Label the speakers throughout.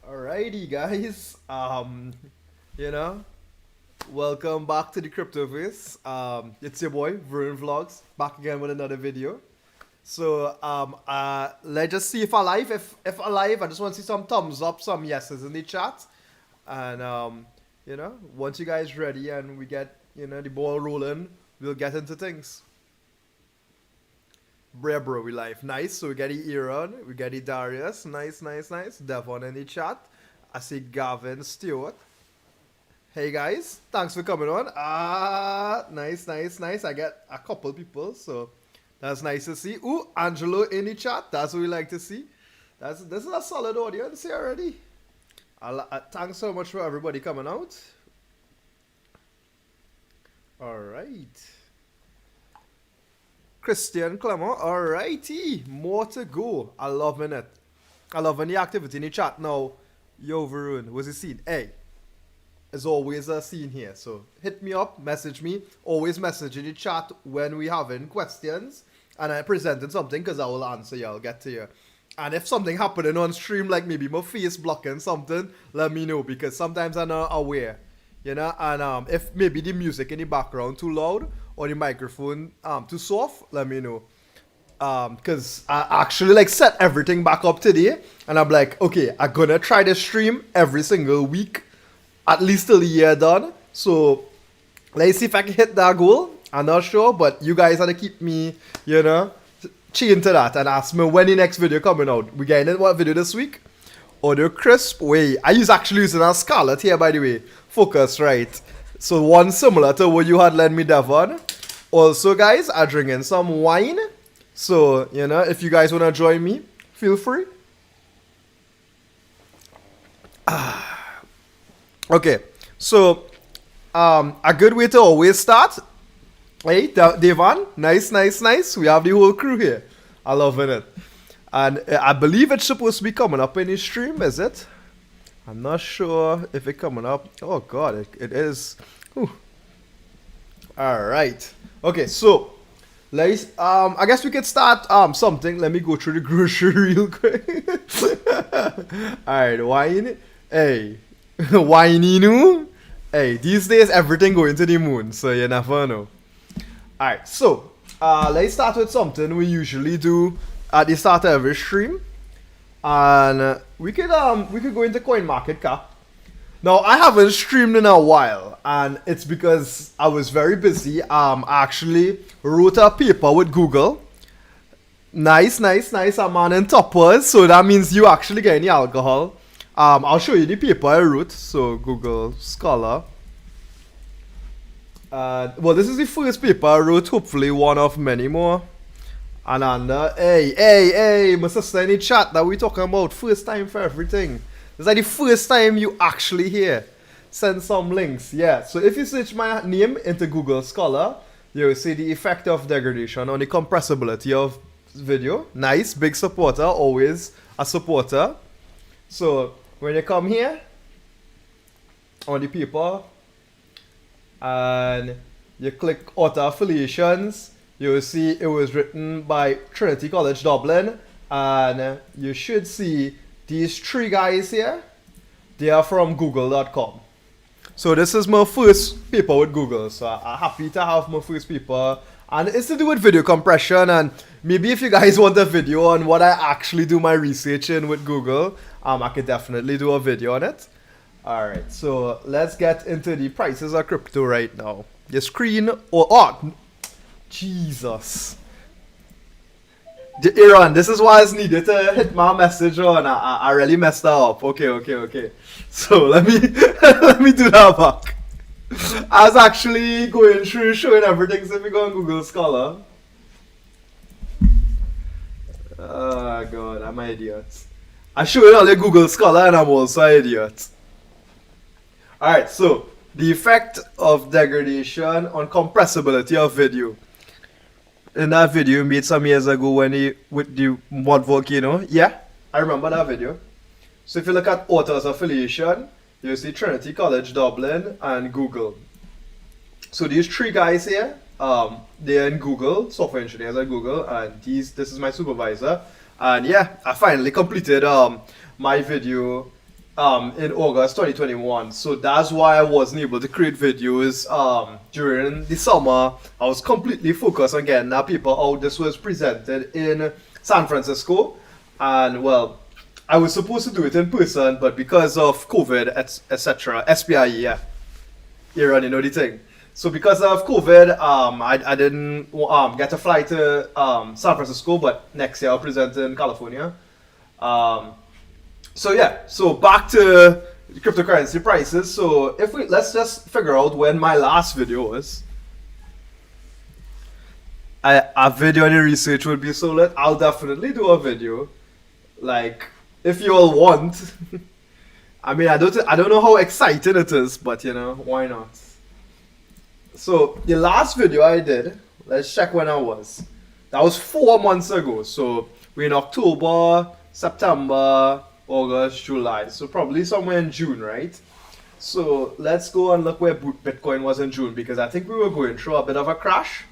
Speaker 1: Alrighty, guys. You know, welcome back to the cryptoverse. It's your boy Vern Vlogs back again with another video. Let's just see if alive. If alive, I just want to see some thumbs up, some yeses in the chat, and once you guys ready and we get the ball rolling, we'll get into things. Bro, we live. Nice. So we get the Aaron, we get the Darius. Nice, nice, nice. Devon in the chat. I see Gavin Stewart. Hey guys, thanks for coming on. Nice, nice, nice. I get a couple people, so that's nice to see. Ooh, Angelo in the chat. That's what we like to see. This is a solid audience here already. Thanks so much for everybody coming out. All right. Christian Clement, alrighty, more to go. I loving it. I loving the activity in the chat now. Yo, Varun, what's the scene? Hey, there's always a scene here, so hit me up, message me. Always message in the chat when we having questions and I presenting something, because I will answer you. I'll get to you. And if something happening on stream, like maybe my face blocking something, let me know, because sometimes I'm not aware. And if maybe the music in the background too loud or the microphone too soft, let me know. Because I actually set everything back up today, and I'm like, okay, I'm gonna try to stream every single week, at least till the year done. So let's see if I can hit that goal. I'm not sure, but you guys have to keep me, chained to that and ask me when the next video coming out. We getting what video this week? Audio crisp. Wait, actually using a Scarlet here, by the way. Focus, right? So one similar to what you had lent me, Devon. Also, guys, I'm drinking some wine. So, if you guys want to join me, feel free. Okay, so a good way to always start. Hey, Devon, nice, nice, nice. We have the whole crew here. I loving it. And I believe it's supposed to be coming up in the stream, is it? I'm not sure if it's coming up. Oh, God, it is. Whew. All right. Okay, so let's. I guess we could start something. Let me go through the grocery real quick. All right, wine. Hey, winey. Hey, these days everything going to the moon, so you never know. All right, so let's start with something we usually do at the start of every stream. And we could go into CoinMarketCap. Now, I haven't streamed in a while, and it's because I was very busy. I actually wrote a paper with Google. Nice, nice, nice. I'm on in toppers, so that means you actually get any alcohol. I'll show you the paper I wrote. So Google Scholar. Well, this is the first paper I wrote. Hopefully, one of many more. Ananda, hey, my sister in the chat that we talking about. First time for everything. It's like the first time you actually hear. Send some links. Yeah, so if you search my name into Google Scholar, you'll see the effect of degradation on the compressibility of video. Nice, big supporter, always a supporter. So when you come here on the paper and you click auto affiliations, you will see it was written by Trinity College Dublin, and you should see these three guys here. They are from google.com. So this is my first paper with Google, so I'm happy to have my first paper, and it's to do with video compression. And maybe if you guys want a video on what I actually do my research in with Google, I could definitely do a video on it. Alright, so let's get into the prices of crypto right now. Your screen, Jesus. Aaron, this is why it's needed to hit my message on. I really messed that up. Okay. So let me let me do that back. I was actually going through showing everything, so if you go on Google Scholar. Oh God, I'm an idiot. I showed all the Google Scholar and I'm also an idiot. Alright, so the effect of degradation on compressibility of video. In that video we made some years ago with the mod volcano. Yeah, I remember that video. So if you look at authors affiliation, you see Trinity College Dublin and Google. So these three guys here, they're in Google, software engineers at Google, and this is my supervisor. And yeah, I finally completed my video in August 2021. So that's why I wasn't able to create videos during the summer. I was completely focused on getting our paper out. This was presented in San Francisco, and well, I was supposed to do it in person, but because of COVID, etc., SPIE, yeah, you already know the thing. So because of COVID, I didn't get to fly to San Francisco, but next year I'll present in California. So yeah, so back to cryptocurrency prices. So let's just figure out when my last video was. A video on the research would be so lit. I'll definitely do a video, like if you all want. I mean, I don't know how exciting it is, but you know, why not? So the last video I did, let's check when I was. That was 4 months ago. So we're in October, September, August, July. So probably somewhere in June, right? So let's go and look where Bitcoin was in June, because I think we were going through a bit of a crash.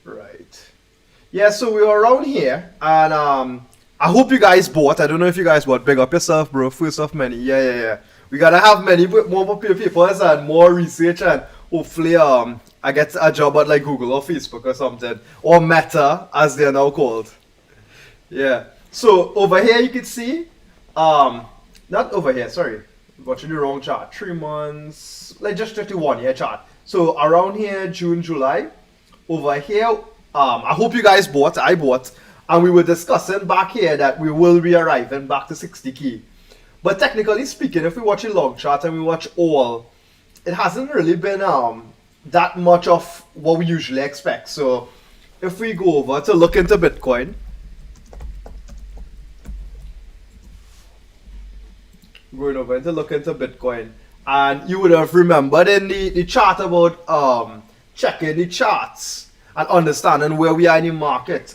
Speaker 1: Right. Yeah, so we were around here, and I hope you guys bought. I don't know if you guys bought. Big up yourself, bro. First of many. Yeah. We gotta have many more people and more research, and hopefully I get a job at like Google or Facebook or something, or Meta as they are now called. Yeah. So over here you can see, not over here. Sorry, watching the wrong chart. 3 months. Let's just check the 1 year chart. So around here, June, July. Over here, I hope you guys bought. I bought, and we were discussing back here that we will be arriving back to 60K. But technically speaking, if we watch a long chart and we watch all, it hasn't really been that much of what we usually expect. So if we go over to look into Bitcoin, going over to look into Bitcoin, and you would have remembered in the chart about checking the charts and understanding where we are in the market.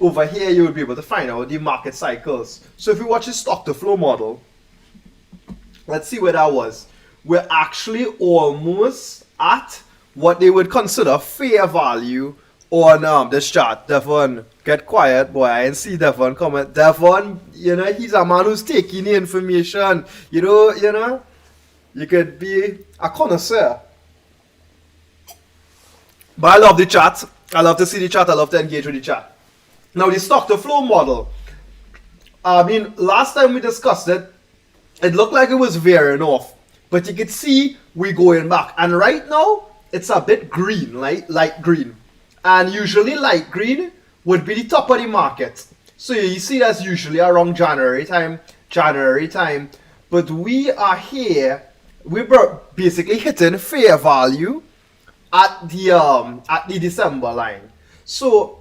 Speaker 1: Over here you would be able to find out the market cycles. So if we watch the stock to flow model, let's see where that was. We're actually almost at what they would consider fair value on this chart. Devon, get quiet, boy. I didn't see Devon comment. Devon, you know, he's a man who's taking the information. You know, you could be a connoisseur. But I love the chat. I love to see the chat. I love to engage with the chat. Now, the stock to flow model. I mean, last time we discussed it, it looked like it was veering off. But you can see we're going back. And right now, it's a bit green, light green. And usually light green would be the top of the market. So you see that's usually around January time. But we are here, we're basically hitting fair value at the December line. So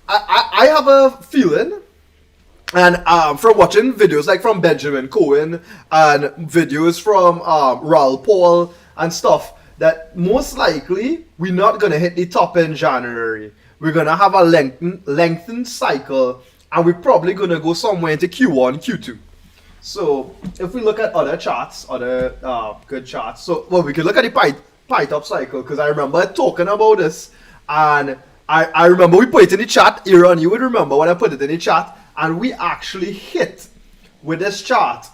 Speaker 1: I have a feeling, and from watching videos like from Benjamin Cohen and videos from Raoul Paul and stuff, that most likely we're not gonna hit the top in January. We're gonna have a lengthened cycle, and we're probably gonna go somewhere into Q1, Q2. So if we look at other charts, other good charts, so well, we can look at the pie top cycle, because I remember talking about this, and I remember we put it in the chat. Aaron, you would remember when I put it in the chat, and we actually hit with this chart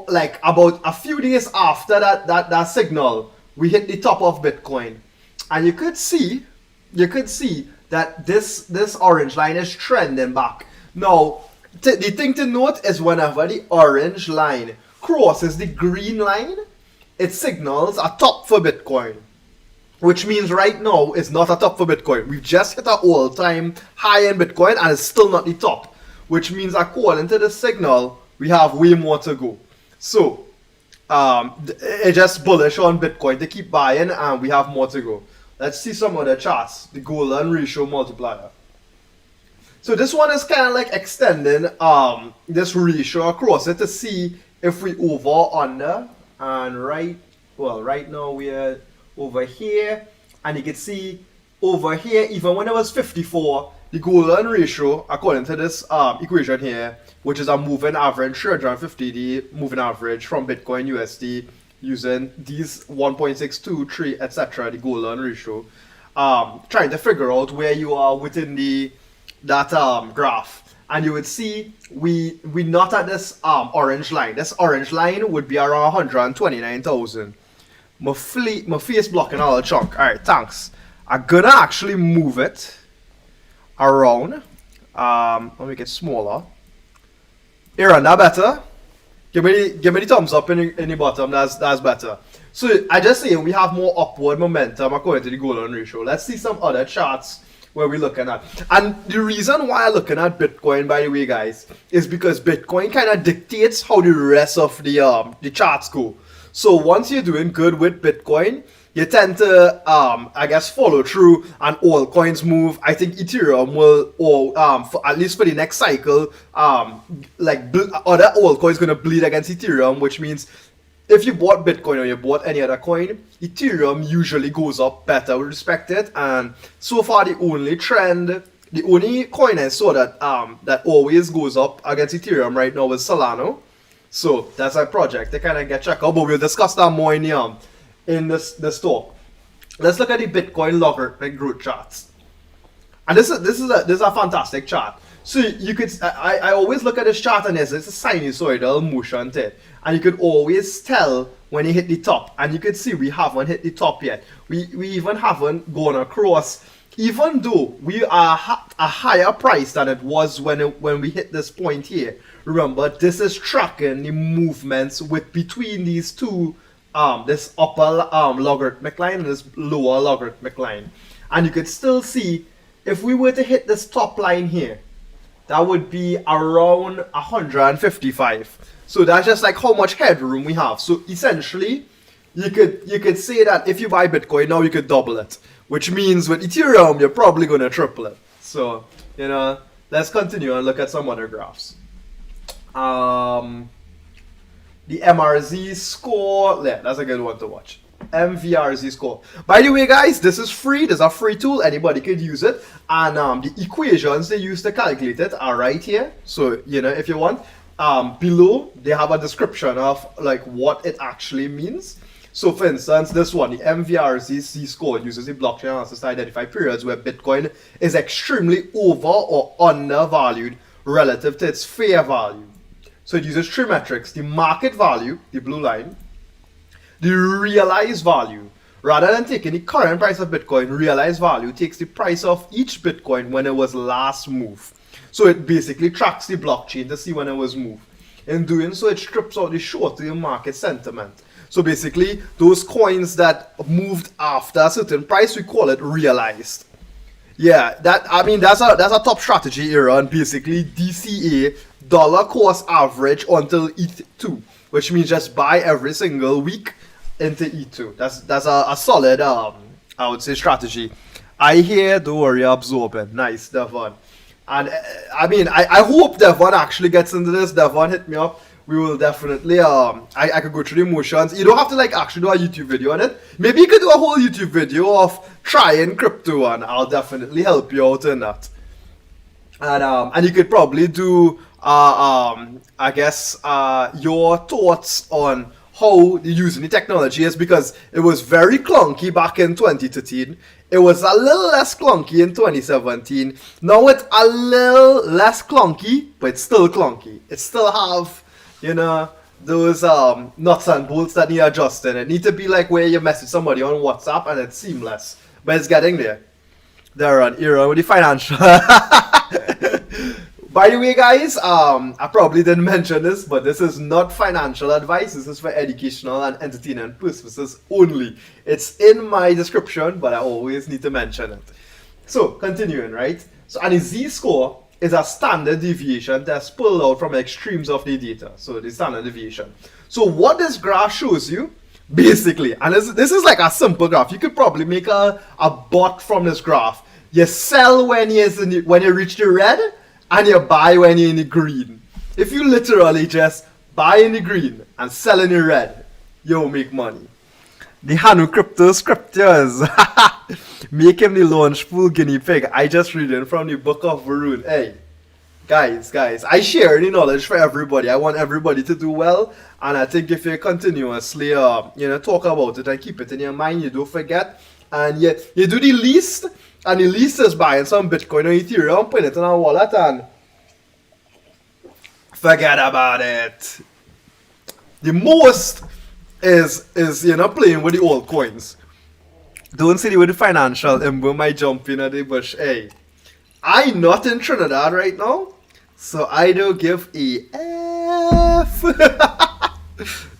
Speaker 1: like about a few days after that signal. We hit the top of Bitcoin, and you could see that this orange line is trending back. Now the thing to note is whenever the orange line crosses the green line, it signals a top for Bitcoin, which means right now it's not a top for Bitcoin. We've just hit an all-time high in Bitcoin, and it's still not the top, which means according to the signal, we have way more to go. So it's just bullish on Bitcoin to keep buying, and we have more to go. Let's see some of the charts. The golden ratio multiplier. So this one is kind of like extending this ratio across it to see if we over or under. And right now we're over here, and you can see over here, even when it was 54, the golden ratio, according to this equation here, which is a moving average, 350 moving average from Bitcoin USD using these 1.62, 3, etc., the golden ratio, trying to figure out where you are within that graph. And you would see we not at this orange line. This orange line would be around 129,000. My face blocking all the chunk. Alright, thanks. I'm gonna actually move it around. Let me make it smaller. Aaron, that better? Give me the thumbs up in the bottom. That's better. So I just say we have more upward momentum according to the golden ratio. Let's see some other charts where we're looking at. And the reason why I'm looking at Bitcoin, by the way, guys, is because Bitcoin kind of dictates how the rest of the charts go. So once you're doing good with Bitcoin, you tend to, I guess, follow through and all coins move. I think Ethereum will, or at least for the next cycle, other altcoins going to bleed against Ethereum, which means if you bought Bitcoin or you bought any other coin, Ethereum usually goes up better with respect to it. And so far, the only coin I saw that always goes up against Ethereum right now is Solana. So that's a project to kind of get checked out, but we'll discuss that more in this talk. Let's look at the Bitcoin logarithmic growth charts. And this is a fantastic chart. So you could I always look at this chart and it's a sinusoidal motion to it. And you could always tell when you hit the top. And you could see we haven't hit the top yet. We even haven't gone across, even though we are a higher price than it was when we hit this point here. Remember, this is tracking the movements between these two, this upper logarithmic line and this lower logarithmic line. And you could still see, if we were to hit this top line here, that would be around 155. So that's just like how much headroom we have. So essentially, you could say that if you buy Bitcoin now, you could double it. Which means with Ethereum, you're probably going to triple it. So, let's continue and look at some other graphs. The MRZ score, yeah, that's a good one to watch. MVRZ score. By the way, guys, this is free. This is a free tool. Anybody could use it. And the equations they use to calculate it are right here. So, if you want, below they have a description of like what it actually means. So, for instance, this one, the MVRZ score, uses the blockchain analysis to identify periods where Bitcoin is extremely over or undervalued relative to its fair value. So it uses three metrics: the market value, the blue line, the realized value. Rather than taking the current price of Bitcoin, realized value takes the price of each Bitcoin when it was last moved. So it basically tracks the blockchain to see when it was moved. In doing so, it strips out the short-term market sentiment. So basically, those coins that moved after a certain price, we call it realized. Yeah, that's a top strategy here on basically DCA, dollar cost average until ETH2, which means just buy every single week into ETH2. That's a solid I would say strategy. I hear, don't worry, absorbing. Nice, Devon. And I hope Devon actually gets into this. Devon, hit me up. We will definitely I could go through the motions. You don't have to actually do a YouTube video on it. Maybe you could do a whole YouTube video of trying crypto, and I'll definitely help you out in that. And you could probably do I guess your thoughts on how using the technology is, because it was very clunky back in 2013. It was a little less clunky in 2017. Now it's a little less clunky, but it's still clunky. It still have, those nuts and bolts that need adjusting. It need to be like where you message somebody on WhatsApp and it's seamless. But it's getting there. They're on era with the financial. By the way, guys, I probably didn't mention this, but this is not financial advice. This is for educational and entertainment purposes only. It's in my description, but I always need to mention it. So, continuing, right? So, and the Z-score is a standard deviation that's pulled out from extremes of the data. So, the standard deviation. So, what this graph shows you, basically, and this is like a simple graph. You could probably make a bot from this graph. You sell when you reach the red, and you buy when you're in the green. If you literally just buy in the green and sell in the red, you'll make money. The Hanu Crypto Scriptures. Make him the launch full guinea pig. I just read it from the book of Varun. Hey, Guys, I share the knowledge for everybody. I want everybody to do well, and I think if you continuously, talk about it and keep it in your mind, you don't forget, and you do the least, and the least is buying some Bitcoin or Ethereum, put it in a wallet, and forget about it. The most is playing with the old coins. Don't see with the financial emblem might jump in at the bush. Hey, I'm not in Trinidad right now, so I don't give a F.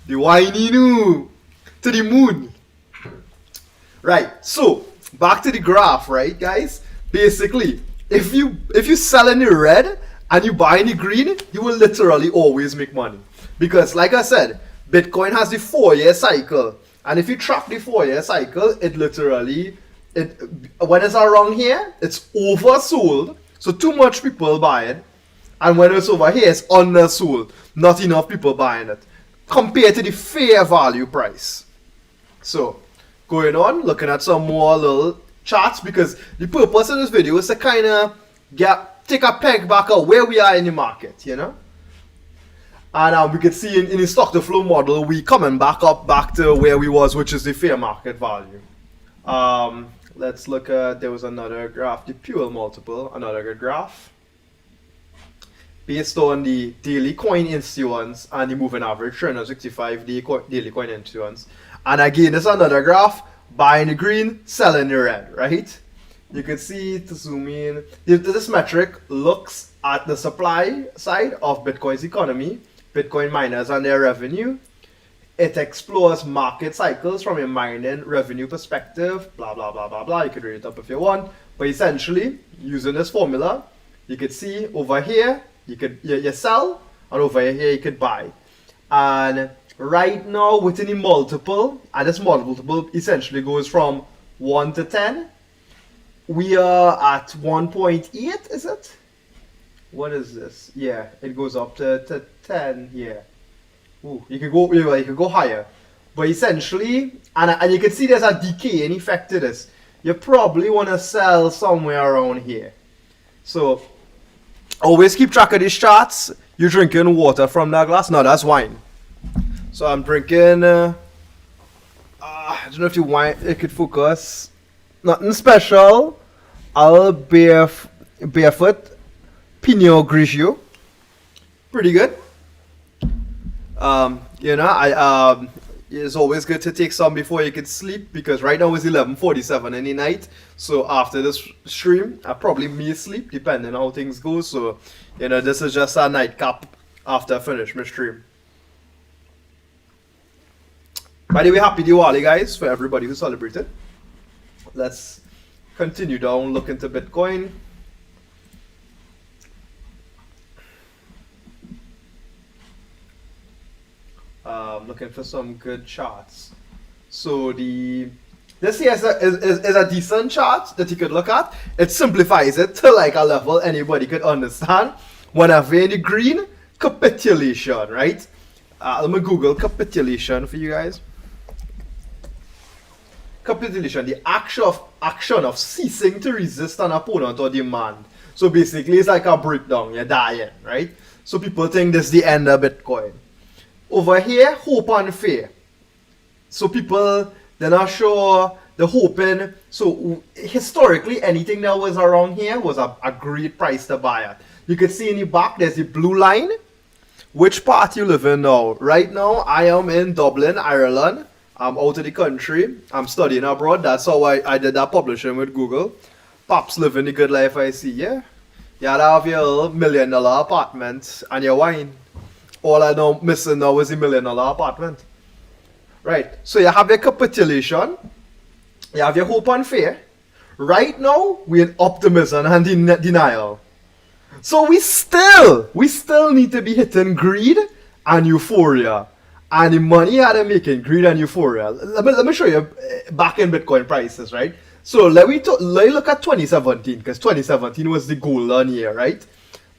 Speaker 1: The whiny new to the moon. Right, so back to the graph, right, guys? Basically, if you sell in the red and you buy in the green, you will literally always make money. Because like I said, Bitcoin has the 4-year cycle. And if you track the 4-year cycle, it literally, when it's around here, it's oversold. So too much people buy it. And when it's over here, it's undersold. Not enough people buying it. Compared to the fair value price. So, going on, looking at some more little charts. Because the purpose of this video is to kind of take a peg back at where we are in the market, And we could see in the stock to flow model, we coming back to where we was, which is the fair market value. Let's look at, there was another graph, the pure multiple, another good graph. Based on the daily coin issuance and the moving average, 365 daily coin issuance. And again, there's another graph, buying the green, selling the red, right? You can see, to zoom in, this metric looks at the supply side of Bitcoin's economy, Bitcoin miners and their revenue. It explores market cycles from a mining revenue perspective, blah, blah, blah, blah, blah. You can read it up if you want. But essentially, using this formula, you could see over here, you sell, and over here you could buy. And right now, within the multiple, and this multiple essentially goes from 1 to 10. We are at 1.8, is it? What is this? Yeah, it goes up to 10 here. Ooh, you could go higher. But essentially, and you can see there's a decaying effect to this. You probably want to sell somewhere around here. So, always keep track of these charts. You're drinking water from that glass? No, that's wine. So I'm drinking, I don't know if it could focus. Nothing special. Barefoot Pinot Grigio. Pretty good. It's always good to take some before you can sleep, because right now it's 11:47 in the night. So after this stream, I probably may sleep depending on how things go. So, this is just a nightcap after I finish my stream. By the way, happy Diwali, guys, for everybody who celebrated. Let's continue down, look into Bitcoin. Looking for some good charts. So this here is a decent chart that you could look at. It simplifies it to like a level anybody could understand. Whenever in the green, capitulation, right? Let me Google capitulation for you guys. Capitulation, the action of ceasing to resist an opponent or demand. So basically, it's like a breakdown. You're dying, right? So people think this is the end of Bitcoin. Over here, hope and fear. So people, they're not sure, they're hoping. So historically, anything that was around here was a great price to buy at. You can see in the back, there's the blue line. Which part you live in now? Right now, I am in Dublin, Ireland. I'm out of the country. I'm studying abroad. That's how I did that publishing with Google. Pops living the good life, I see, yeah? You have your $1 million apartment and your wine. All I know missing now is the $1 million apartment. Right, so you have your capitulation. You have your hope and fear. Right now, we're in optimism and denial. So we still need to be hitting greed and euphoria. And the money had to make in greed and euphoria. Let me show you back in Bitcoin prices, right? So let me look at 2017, because 2017 was the golden year, right?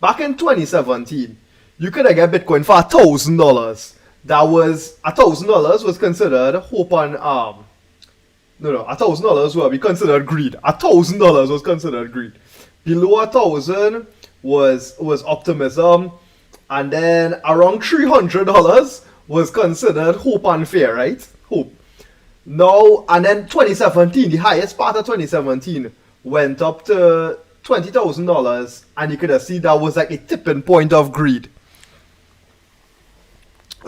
Speaker 1: Back in 2017, you could get Bitcoin for $1,000. That was $1,000 was considered hope and $1,000 will be considered greed. $1,000 was considered greed. Below 1,000 was optimism, and then around $300 was considered hope and fear, right? Hope. No, and then 2017, the highest part of 2017 went up to $20,000, and you could have seen that was like a tipping point of greed.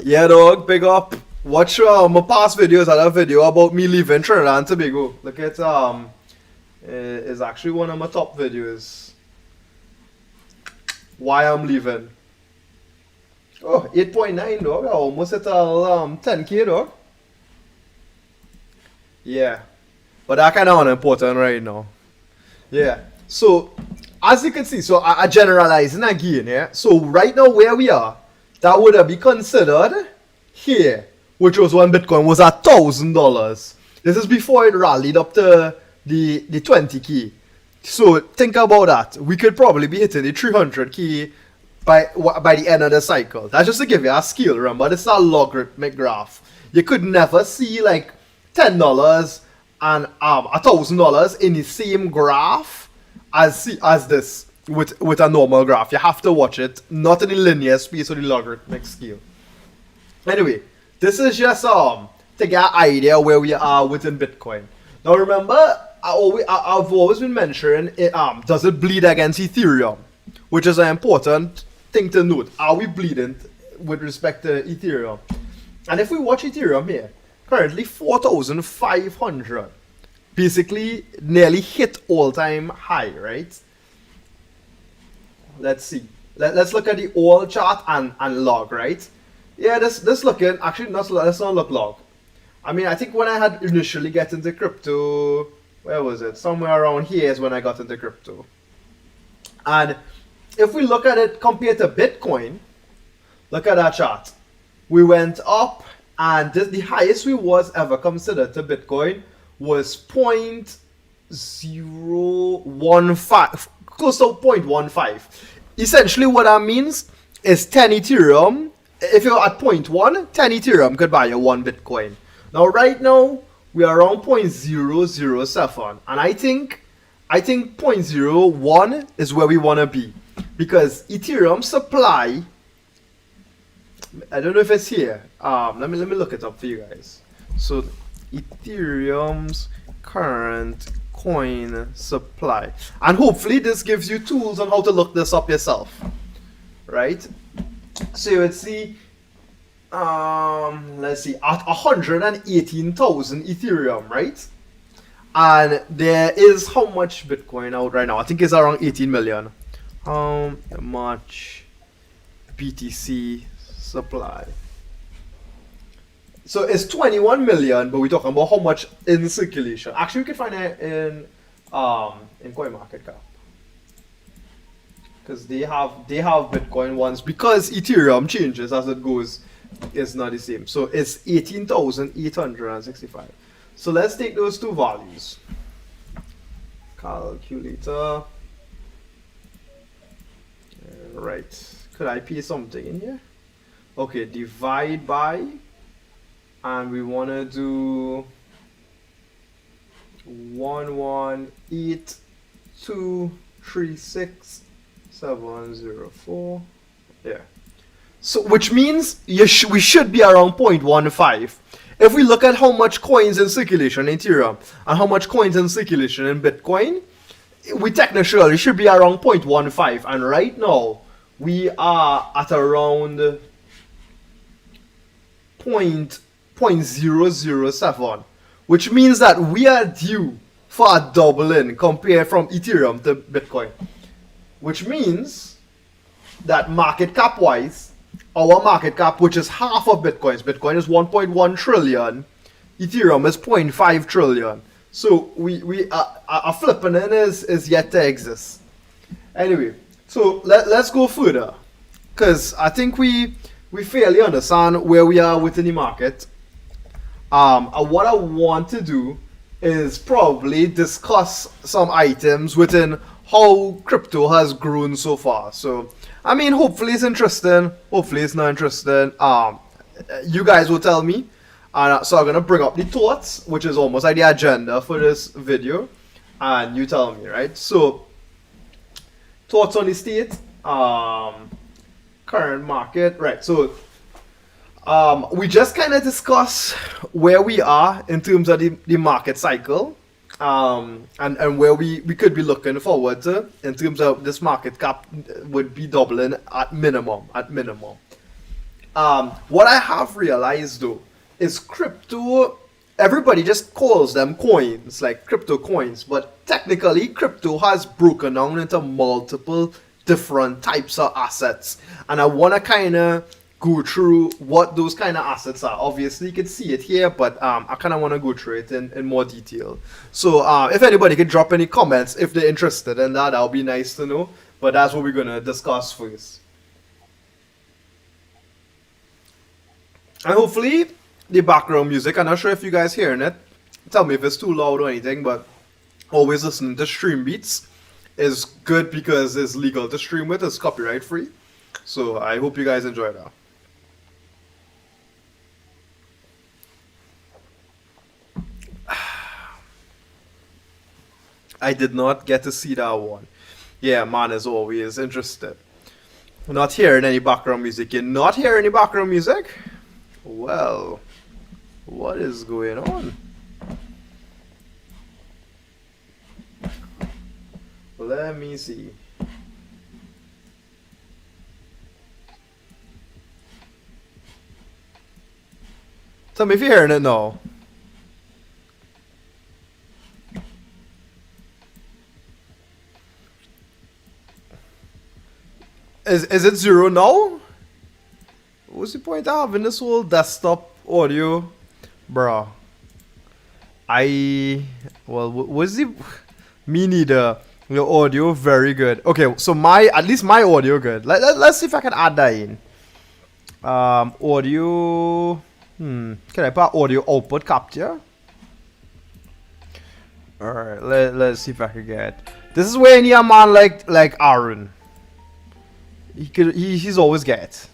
Speaker 1: Yeah, dog, big up. Watch my past videos. I have a video about me leaving Trinidad and Tobago. Look at it's actually one of my top videos. Why I'm leaving. Oh, 8.9 dog. I almost hit 10k dog. Yeah, but that kind of unimportant right now. Yeah. So as you can see, so I generalizing again. Yeah. So right now where we are, that would have been considered here, which was when Bitcoin was at $1,000. This is before it rallied up to the 20k. So think about that. We could probably be hitting the 300k by the end of the cycle. That's just to give you a scale. Remember, this is a logarithmic graph. You could never see like $10 and $1,000 in the same graph as this with a normal graph. You have to watch it not in the linear space or the logarithmic scale. Anyway, this is just to get an idea where we are within Bitcoin. Now remember, I've always been mentioning it, does it bleed against Ethereum, which is an important thing to note. Are we bleeding with respect to Ethereum? And if we watch Ethereum here, currently 4,500, basically nearly hit all-time high, right? Let's see. Let's look at the all chart and log, right? Yeah, this looking, actually let's not look log. I mean, I think when I had initially get into crypto, where was it? Somewhere around here is when I got into crypto. And if we look at it compared to Bitcoin, look at that chart. We went up, and the highest we was ever considered to Bitcoin was 0.015, close to 0.15. Essentially what that means is 10 Ethereum. If you're at 0.1, 10 Ethereum could buy you 1 Bitcoin. Now right now, we are around 0.007, and I think 0.01 is where we want to be, because Ethereum supply, I don't know if it's here. Let me look it up for you guys. So Ethereum's current coin supply, and hopefully this gives you tools on how to look this up yourself, right? So you would see, let's see, at 118,000 Ethereum, right? And there is how much Bitcoin out right now? I think it's around 18 million. How much BTC supply? So it's 21 million, but we're talking about how much in circulation. Actually, we can find it in CoinMarketCap, because they have Bitcoin ones, because Ethereum changes as it goes. It's not the same. So it's 18,865. So let's take those two values. Calculator. Right. Could I paste something in here? Okay, divide by, and we want to do 118,236,704. Yeah. So which means we should be around 0.15. If we look at how much coins in circulation in Ethereum and how much coins in circulation in Bitcoin, we technically should be around 0.15. And right now, we are at around 0.007, which means that we are due for a doubling compared from Ethereum to Bitcoin. Which means that market cap wise, our market cap, which is half of Bitcoin's, Bitcoin is 1.1 trillion, Ethereum is 0.5 trillion. So we are flipping in is yet to exist. Anyway, so let's go further, because I think we fairly understand where we are within the market. What I want to do is probably discuss some items within how crypto has grown so far. So I mean, hopefully it's interesting, hopefully it's not interesting. You guys will tell me. So I'm gonna bring up the thoughts, which is almost like the agenda for this video, and you tell me, right? So thoughts on the state, current market, right? So we just kind of discuss where we are in terms of the market cycle, and where we could be looking forward to in terms of this market cap would be doubling at minimum. What I have realized though is crypto. Everybody just calls them coins, like crypto coins, but technically crypto has broken down into multiple different types of assets, and I want to kind of go through what those kind of assets are. Obviously you can see it here, but I kind of want to go through it in more detail. So if anybody could drop any comments if they're interested in that, would be nice to know, but that's what we're going to discuss first. And hopefully the background music, I'm not sure if you guys hearing it, tell me if it's too loud or anything, but always listening to stream beats is good because it's legal to stream with, it's copyright free. So I hope you guys enjoy that. I did not get to see that one. Yeah, man is always interested. Not hearing any background music. You're not hearing any background music? Well, what is going on? Let me see. Tell me if you're hearing it now. Is it zero now? What's the point of having this whole desktop audio? Bruh. What's the... Me neither. Your audio very good. Okay, so at least my audio good. Let's see if I can add that in. Audio... Can I put audio output capture? Alright, let's see if I can get... This is where any man like Aaron. He's always get.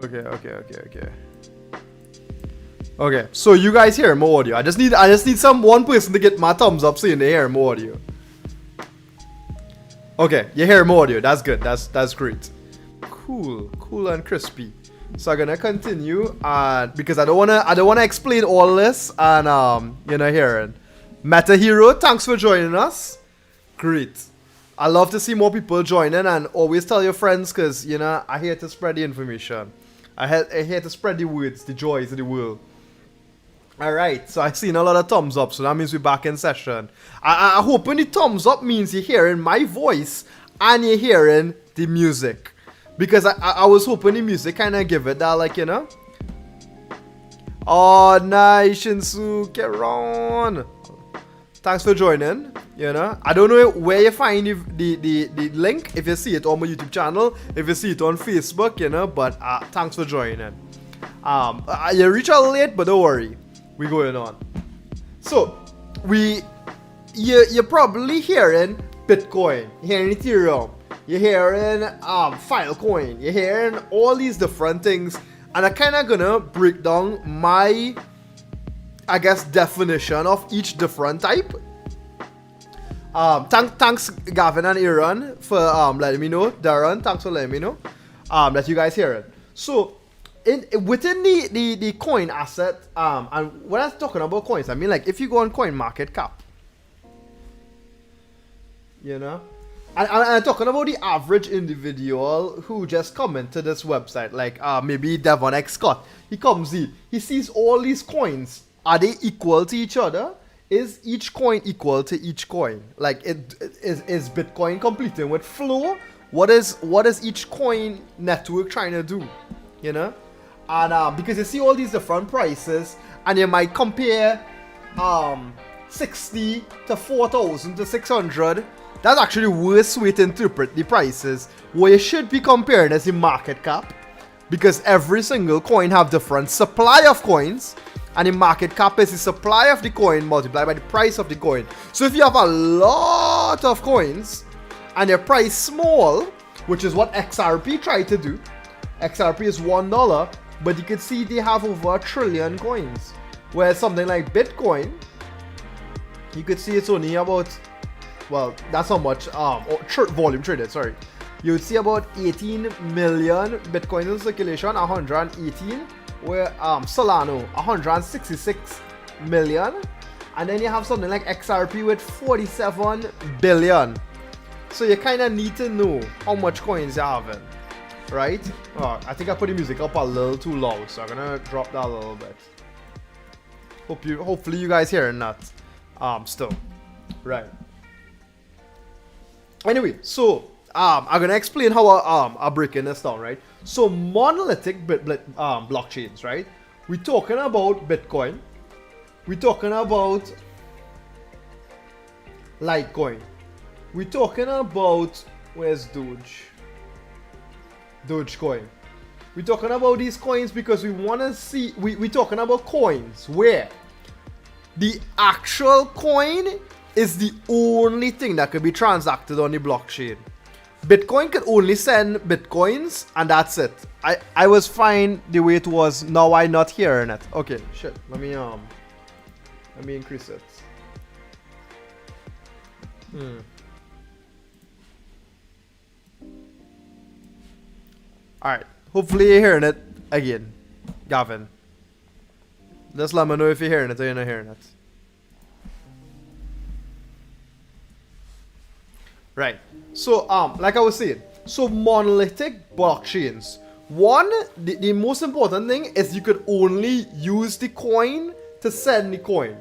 Speaker 1: Okay. Okay, so you guys hear more audio. I just need one person to get my thumbs up so you hear more audio. Okay, you hear more audio. That's good. That's great. Cool and crispy. So I'm gonna continue, because I don't wanna explain all this, and hearing. Meta Hero, thanks for joining us. Great. I love to see more people joining, and always tell your friends, because I here to spread the information. I here to spread the words, the joys of the world. Alright, so I've seen a lot of thumbs up, so that means we're back in session. I hope when the thumbs up means you're hearing my voice and you're hearing the music. Because I was hoping the music kind of give it that, Oh, nice, Shinsu, get on. Thanks for joining. I don't know where you find the link, if you see it on my YouTube channel, if you see it on Facebook, but thanks for joining. You reach out late, but don't worry, we're going on. So you're probably hearing Bitcoin, you're hearing Ethereum, you're hearing Filecoin, you're hearing all these different things, and I'm kind of gonna break down my, I guess, definition of each different type. Thanks Gavin and Aaron for letting me know. Darren, thanks for letting me know that you guys hear it. So within the coin asset, and when I'm talking about coins, I mean, like, if you go on coin market cap, And I'm talking about the average individual who just come to this website, like maybe Devon X Scott. He comes in, he sees all these coins. Are they equal to each other? Is each coin equal to each coin? Like, is Bitcoin competing with flow? What is each coin network trying to do? You know? And because you see all these different prices, and you might compare 60 to 4,000 to 600. That's actually the worst way to interpret the prices. What you should be comparing is the market cap, because every single coin have different supply of coins, and the market cap is the supply of the coin multiplied by the price of the coin. So if you have a lot of coins and your price small, which is what XRP tried to do. XRP is $1, but you can see they have over 1 trillion coins. Whereas something like Bitcoin, you could see it's only about, well, that's how much volume traded, sorry. You would see about 18 million Bitcoins in circulation, 118, where Solano, 166 million. And then you have something like XRP with 47 billion. So you kind of need to know how much coins you're having, right? I think I put the music up a little too loud, so I'm gonna drop that a little bit. Hopefully you guys hearing that still, right? Anyway, so I'm gonna explain how I'm breaking this down, right? So monolithic blockchains, right? We're talking about Bitcoin. We're talking about Litecoin. We're talking about, where's Dogecoin. We're talking about these coins because we want to see, we're talking about coins where the actual coin is the only thing that can be transacted on the blockchain. Bitcoin could only send Bitcoins and that's it. I was fine the way it was, now I'm not hearing it. Okay, shit, let me increase it. Alright, hopefully you're hearing it again, Gavin. Just let me know if you're hearing it or you're not hearing it. Right, so like I was saying, so monolithic blockchains. One, the most important thing is you could only use the coin to send the coin.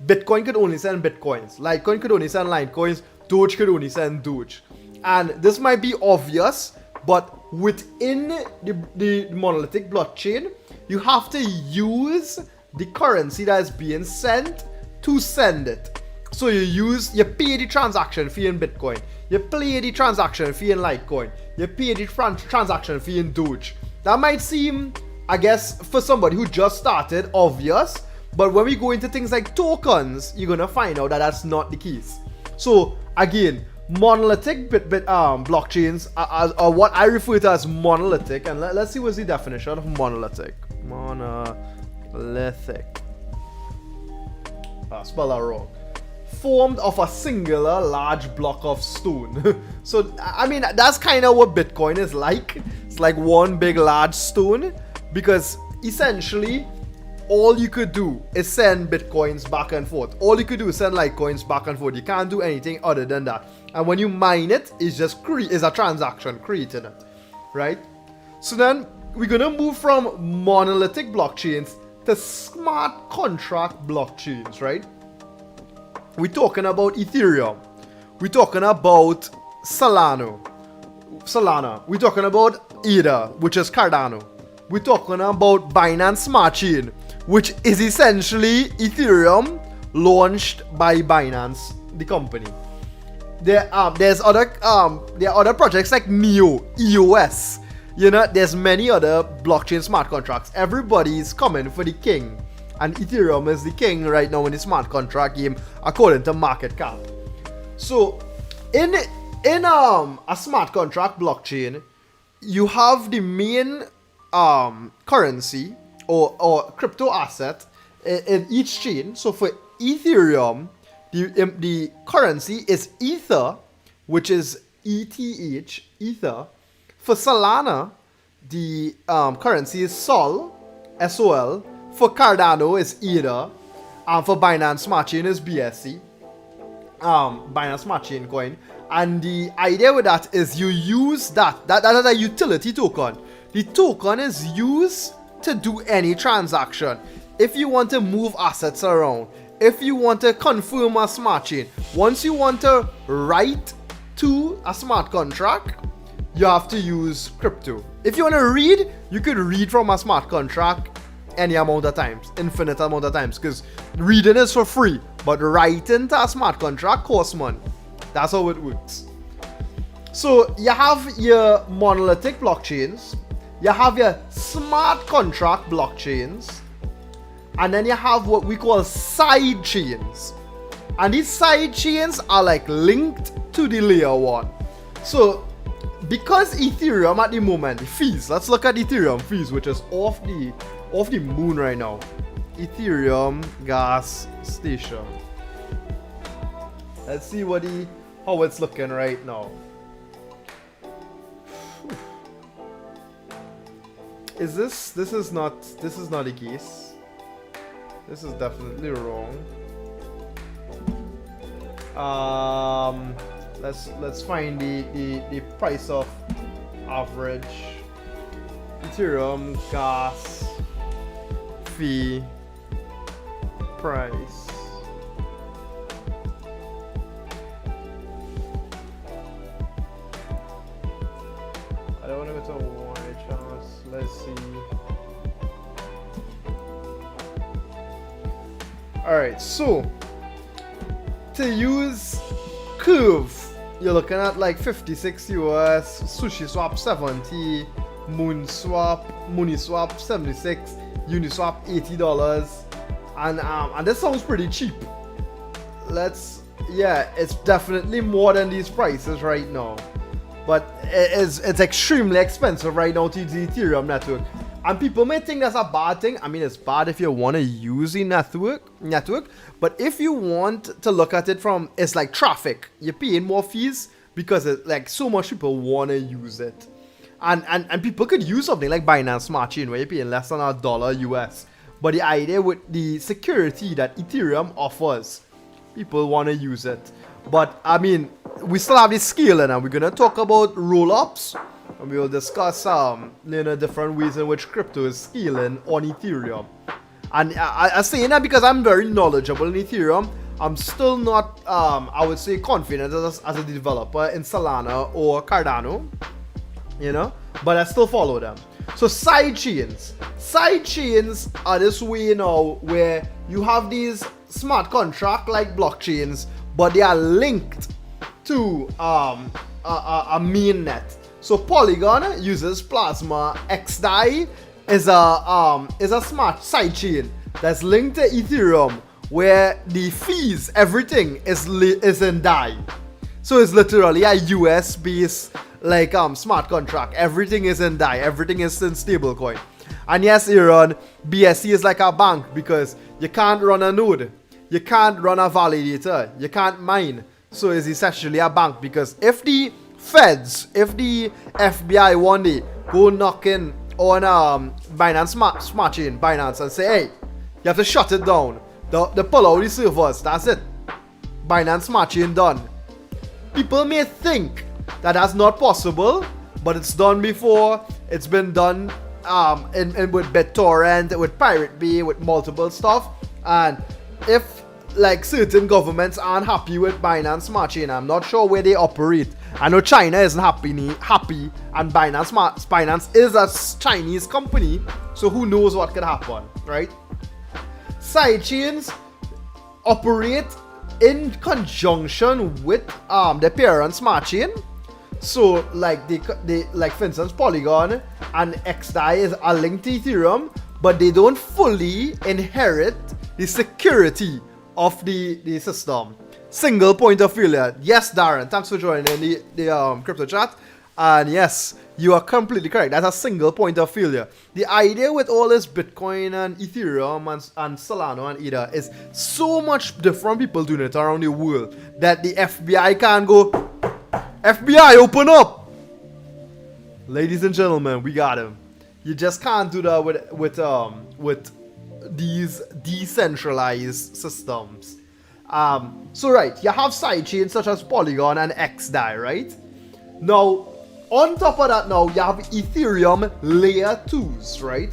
Speaker 1: Bitcoin could only send Bitcoins. Litecoin could only send Litecoins. Doge could only send Doge. And this might be obvious, but within the monolithic blockchain, you have to use the currency that is being sent to send it. So you pay the transaction fee in Bitcoin, you pay the transaction fee in Litecoin, you pay the transaction fee in Doge. That might seem, I guess, for somebody who just started, obvious, but when we go into things like tokens, you're gonna find out that that's not the case. So again, monolithic blockchains are what I refer to as monolithic, and let's see what's the definition of monolithic. Monolithic. Spell that wrong. Formed of a singular large block of stone. So I mean, that's kind of what Bitcoin is like. It's like one big large stone, because essentially all you could do is send Bitcoins back and forth. All you could do is send Litecoins back and forth. You can't do anything other than that. And when you mine it, it's just is a transaction creating it, right? So then we're gonna move from monolithic blockchains to smart contract blockchains, right? We're talking about Ethereum. We're talking about Solana. We're talking about ADA, which is Cardano. We're talking about Binance Smart Chain, which is essentially Ethereum launched by Binance, the company. There are other projects like Neo, EOS. You know, there's many other blockchain smart contracts. Everybody's coming for the king, and Ethereum is the king right now in the smart contract game according to market cap. So in a smart contract blockchain, you have the main currency or crypto asset in each chain. So for Ethereum, the currency is Ether, which is ETH, Ether. For Solana, the currency is Sol, SOL. For Cardano, is ADA. And for Binance Smart Chain is BSC, Binance Smart Chain coin. And the idea with that is you use that is a utility token. The token is used to do any transaction. If you want to move assets around, if you want to confirm a smart chain, once you want to write to a smart contract, you have to use crypto. If you want to read, you could read from a smart contract any amount of times, infinite amount of times, because reading is for free, but writing to a smart contract costs money. That's how it works. So you have your monolithic blockchains, you have your smart contract blockchains, and then you have what we call side chains. And these side chains are like linked to the layer 1. So because Ethereum at the moment, the fees, let's look at Ethereum fees, which is off the moon right now. Ethereum gas station. Let's see how it's looking right now. This is not the case. This is definitely wrong. Let's find the price of average Ethereum gas fee price. I don't want to go to one chance. Let's see. Alright, so to use Curve, you're looking at like 56 US, Sushi Swap 70, Mooniswap 76, Uniswap $80, and this sounds pretty cheap. It's definitely more than these prices right now, but it's extremely expensive right now to use the Ethereum network. And people may think that's a bad thing. I mean, it's bad if you want to use the network, but if you want to look at it from, it's like traffic. You're paying more fees because it's like so much people want to use it. And people could use something like Binance Smart Chain where you're paying less than $1 US. But the idea with the security that Ethereum offers, people want to use it. But I mean, we still have the scaling, and we're going to talk about roll-ups. And we will discuss different ways in which crypto is scaling on Ethereum. And I say that because I'm very knowledgeable in Ethereum. I'm still not, I would say, confident as a developer in Solana or Cardano, but I still follow them. So side chains are this way now where you have these smart contract like blockchains, but they are linked to a mainnet. So Polygon uses Plasma. XDAI is a smart sidechain that's linked to Ethereum, where the fees, everything is in DAI. So it's literally a US based like smart contract. Everything is in DAI. Everything is in stablecoin. And yes, Aaron, BSC is like a bank because you can't run a node, you can't run a validator, you can't mine. So it's essentially a bank because if the feds, if the FBI one day go knocking on Binance Smart Chain, Binance, and say, hey, you have to shut it down. They pull out the servers, that's it. Binance Smart Chain done. People may think that that's not possible, but it's done before. It's been done with BitTorrent, with Pirate Bay, with multiple stuff. And if like certain governments aren't happy with Binance Smart Chain, I'm not sure where they operate. I know China isn't happy, and Binance is a Chinese company, so who knows what could happen, right? Sidechains operate in conjunction with the parent smart chain. So like they like for instance Polygon and XDAI are linked to Ethereum, but they don't fully inherit the security of the system. Single point of failure. Yes, Darren, thanks for joining the crypto chat. And yes, you are completely correct. That's a single point of failure. The idea with all this Bitcoin and Ethereum and Solana and Ether is so much different people doing it around the world that the FBI can't go, FBI, open up! Ladies and gentlemen, we got him. You just can't do that with these decentralized systems. So right, you have sidechains such as Polygon and XDAI, right? Now, on top of that now, you have Ethereum layer 2s, right?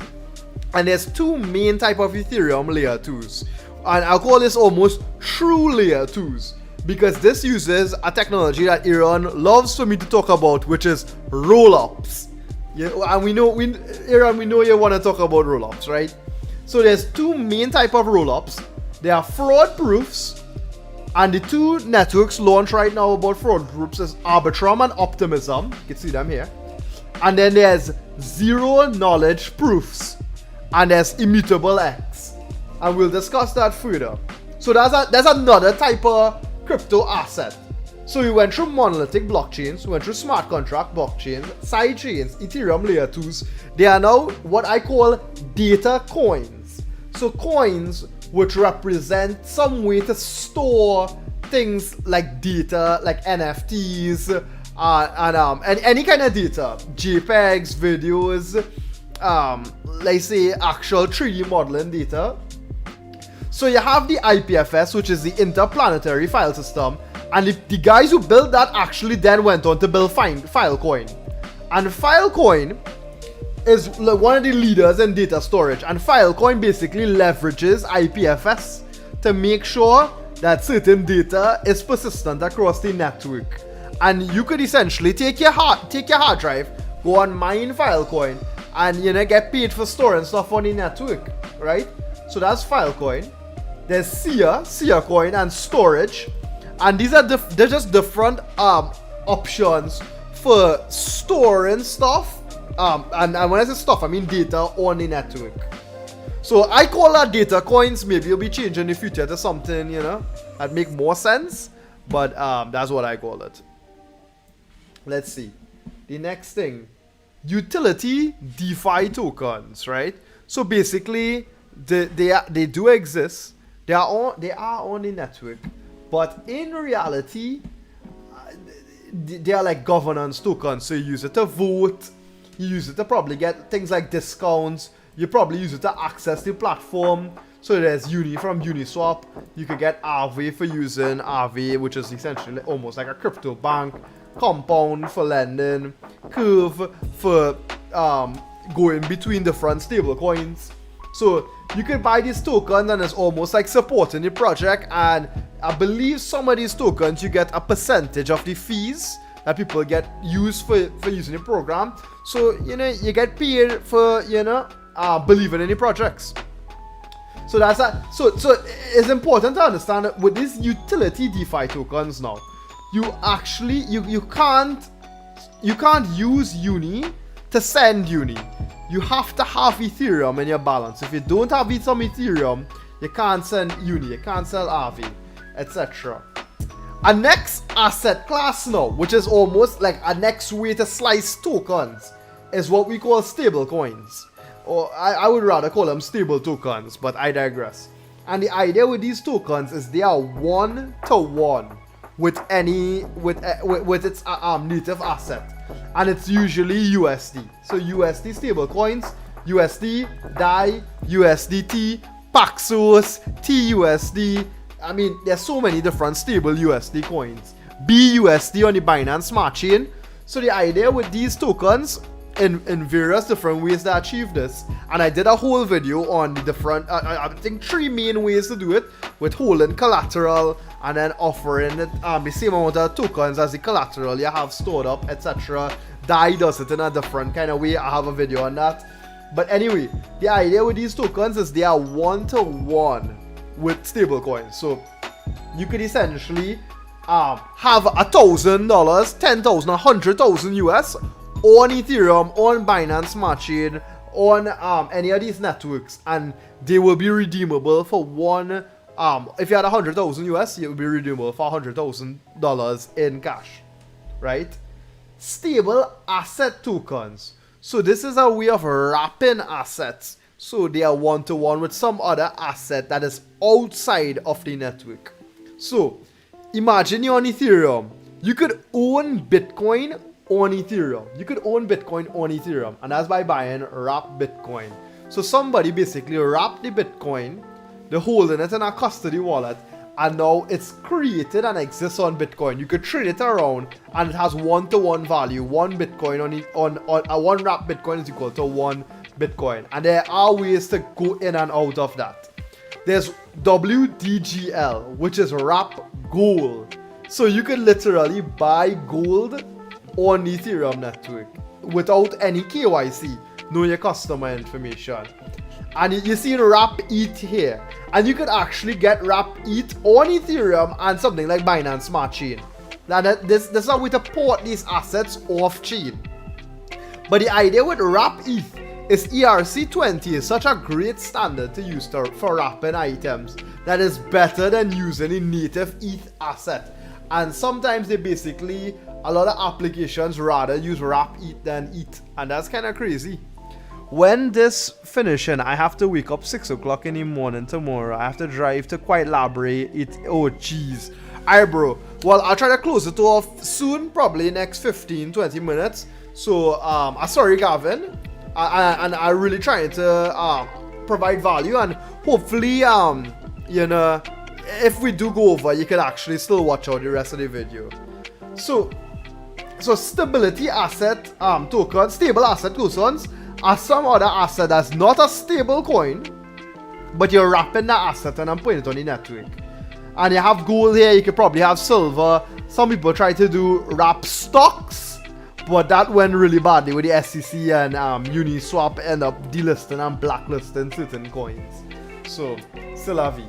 Speaker 1: And there's two main type of Ethereum layer 2s. And I'll call this almost true layer 2s. Because this uses a technology that Aaron loves for me to talk about, which is roll-ups. Yeah, and Aaron, we know you want to talk about roll-ups, right? So there's two main type of roll-ups. There are fraud proofs, and the two networks launched right now about fraud proofs is Arbitrum and Optimism. You can see them here. And then there's zero knowledge proofs, and there's Immutable X, and we'll discuss that further. So there's another type of crypto asset. So we went through monolithic blockchains, we went through smart contract blockchains, sidechains, Ethereum layer 2s. They are now what I call data coins. So coins which represent some way to store things like data, like NFTs, and any kind of data, JPEGs, videos, let's say actual 3D modeling data. So you have the IPFS, which is the Interplanetary File System, and the guys who built that actually then went on to build Filecoin. And Filecoin is one of the leaders in data storage, and Filecoin basically leverages IPFS to make sure that certain data is persistent across the network. And you could essentially take your hard drive, go and mine Filecoin, and get paid for storing stuff on the network, right? So that's Filecoin. There's Seer coin, and storage, and these are they're just different options for storing stuff. And when I say stuff, I mean data on the network. So I call that data coins. Maybe it'll be changed in the future to something that make more sense. But that's what I call it. Let's see. The next thing, utility DeFi tokens, right? So basically, they do exist. They are on the network, but in reality, they are like governance tokens. So you use it to vote, you use it to probably get things like discounts, you probably use it to access the platform. So there's Uni from Uniswap, you could get Aave for using Aave, which is essentially almost like a crypto bank, Compound for lending, Curve for going between different stable coins. So you can buy these tokens, and it's almost like supporting the project, and I believe some of these tokens you get a percentage of the fees that people get used for using the program. So you get paid for believing in the projects. So that's that. So it's important to understand that with these utility DeFi tokens now, you actually you can't use Uni to send Uni. You have to have Ethereum in your balance. If you don't have some Ethereum, you can't send Uni, you can't sell Aave, etc. A next asset class now, which is almost like a next way to slice tokens, is what we call stable coins. Or I would rather call them stable tokens, but I digress. And the idea with these tokens is they are one-to-one with its native asset, and it's usually USD. So USD stable coins, USD, DAI, USDT, Paxos, TUSD. I mean, there's so many different stable USD coins. BUSD on the Binance Smart Chain. So the idea with these tokens in various different ways to achieve this, and I did a whole video on the different I think 3 main ways to do it, with holding collateral and then offering it the same amount of tokens as the collateral you have stored up, etc. DAI does it in a different kind of way. I have a video on that. But anyway, the idea with these tokens is they are one-to-one with stablecoins. So you could essentially have $1,000, 10,000, 100,000 US on Ethereum, on Binance Smart Chain, on any of these networks, and they will be redeemable for one. If you had 100,000 US, it would be redeemable for $100,000 in cash, right? Stable asset tokens. So this is a way of wrapping assets, so they are one-to-one with some other asset that is outside of the network. So imagine you're on Ethereum. You could own Bitcoin on Ethereum. You could own Bitcoin on Ethereum, and that's by buying wrapped Bitcoin. So somebody basically wrapped the Bitcoin, they're holding it in a custody wallet, and now it's created and exists on Bitcoin. You could trade it around, and it has one-to-one value. One Bitcoin on one wrap Bitcoin is equal to one Bitcoin, and there are ways to go in and out of that. There's WDGL, which is wrap gold. So you could literally buy gold on the Ethereum network without any KYC, know your customer information. And you see wrap ETH here, and you could actually get wrap ETH on Ethereum and something like Binance Smart Chain. Now this is a way to port these assets off chain. But the idea with wrap ETH is ERC20 is such a great standard to use for wrapping items that is better than using a native ETH asset. And sometimes a lot of applications rather use wrap ETH than ETH, and that's kind of crazy. When this finishing, I have to wake up 6 o'clock in the morning tomorrow. I have to drive to Quite Library. Oh jeez. Alright bro, well I'll try to close it off soon, probably next 15-20 minutes. So sorry Gavin, and I'm really trying to provide value, and hopefully you know, if we do go over, you can actually still watch out the rest of the video. So stability asset tokens, stable asset tokens are some other asset that's not a stable coin, but you're wrapping the asset and I'm putting it on the network. And you have gold here, you could probably have silver. Some people try to do wrap stocks, but that went really badly with the SEC, and Uniswap end up delisting and blacklisting certain coins. So, c'est la vie.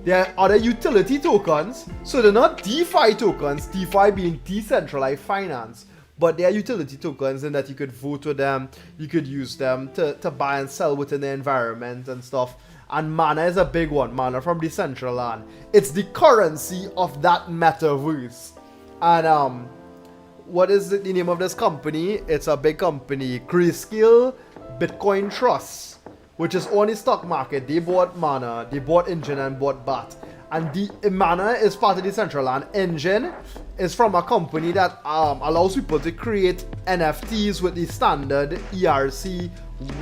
Speaker 1: There are other utility tokens, so they're not DeFi tokens, DeFi being decentralized finance, but they are utility tokens in that you could vote with them, you could use them to buy and sell within the environment and stuff. And Mana is a big one, Mana from Decentraland. It's the currency of that metaverse. And what is the name of this company? It's a big company, Grayscale Bitcoin Trust, which is on the stock market. They bought Mana, they bought Engine and bought BAT. And the Mana is part of Decentraland. Engine is from a company that allows people to create NFTs with the standard ERC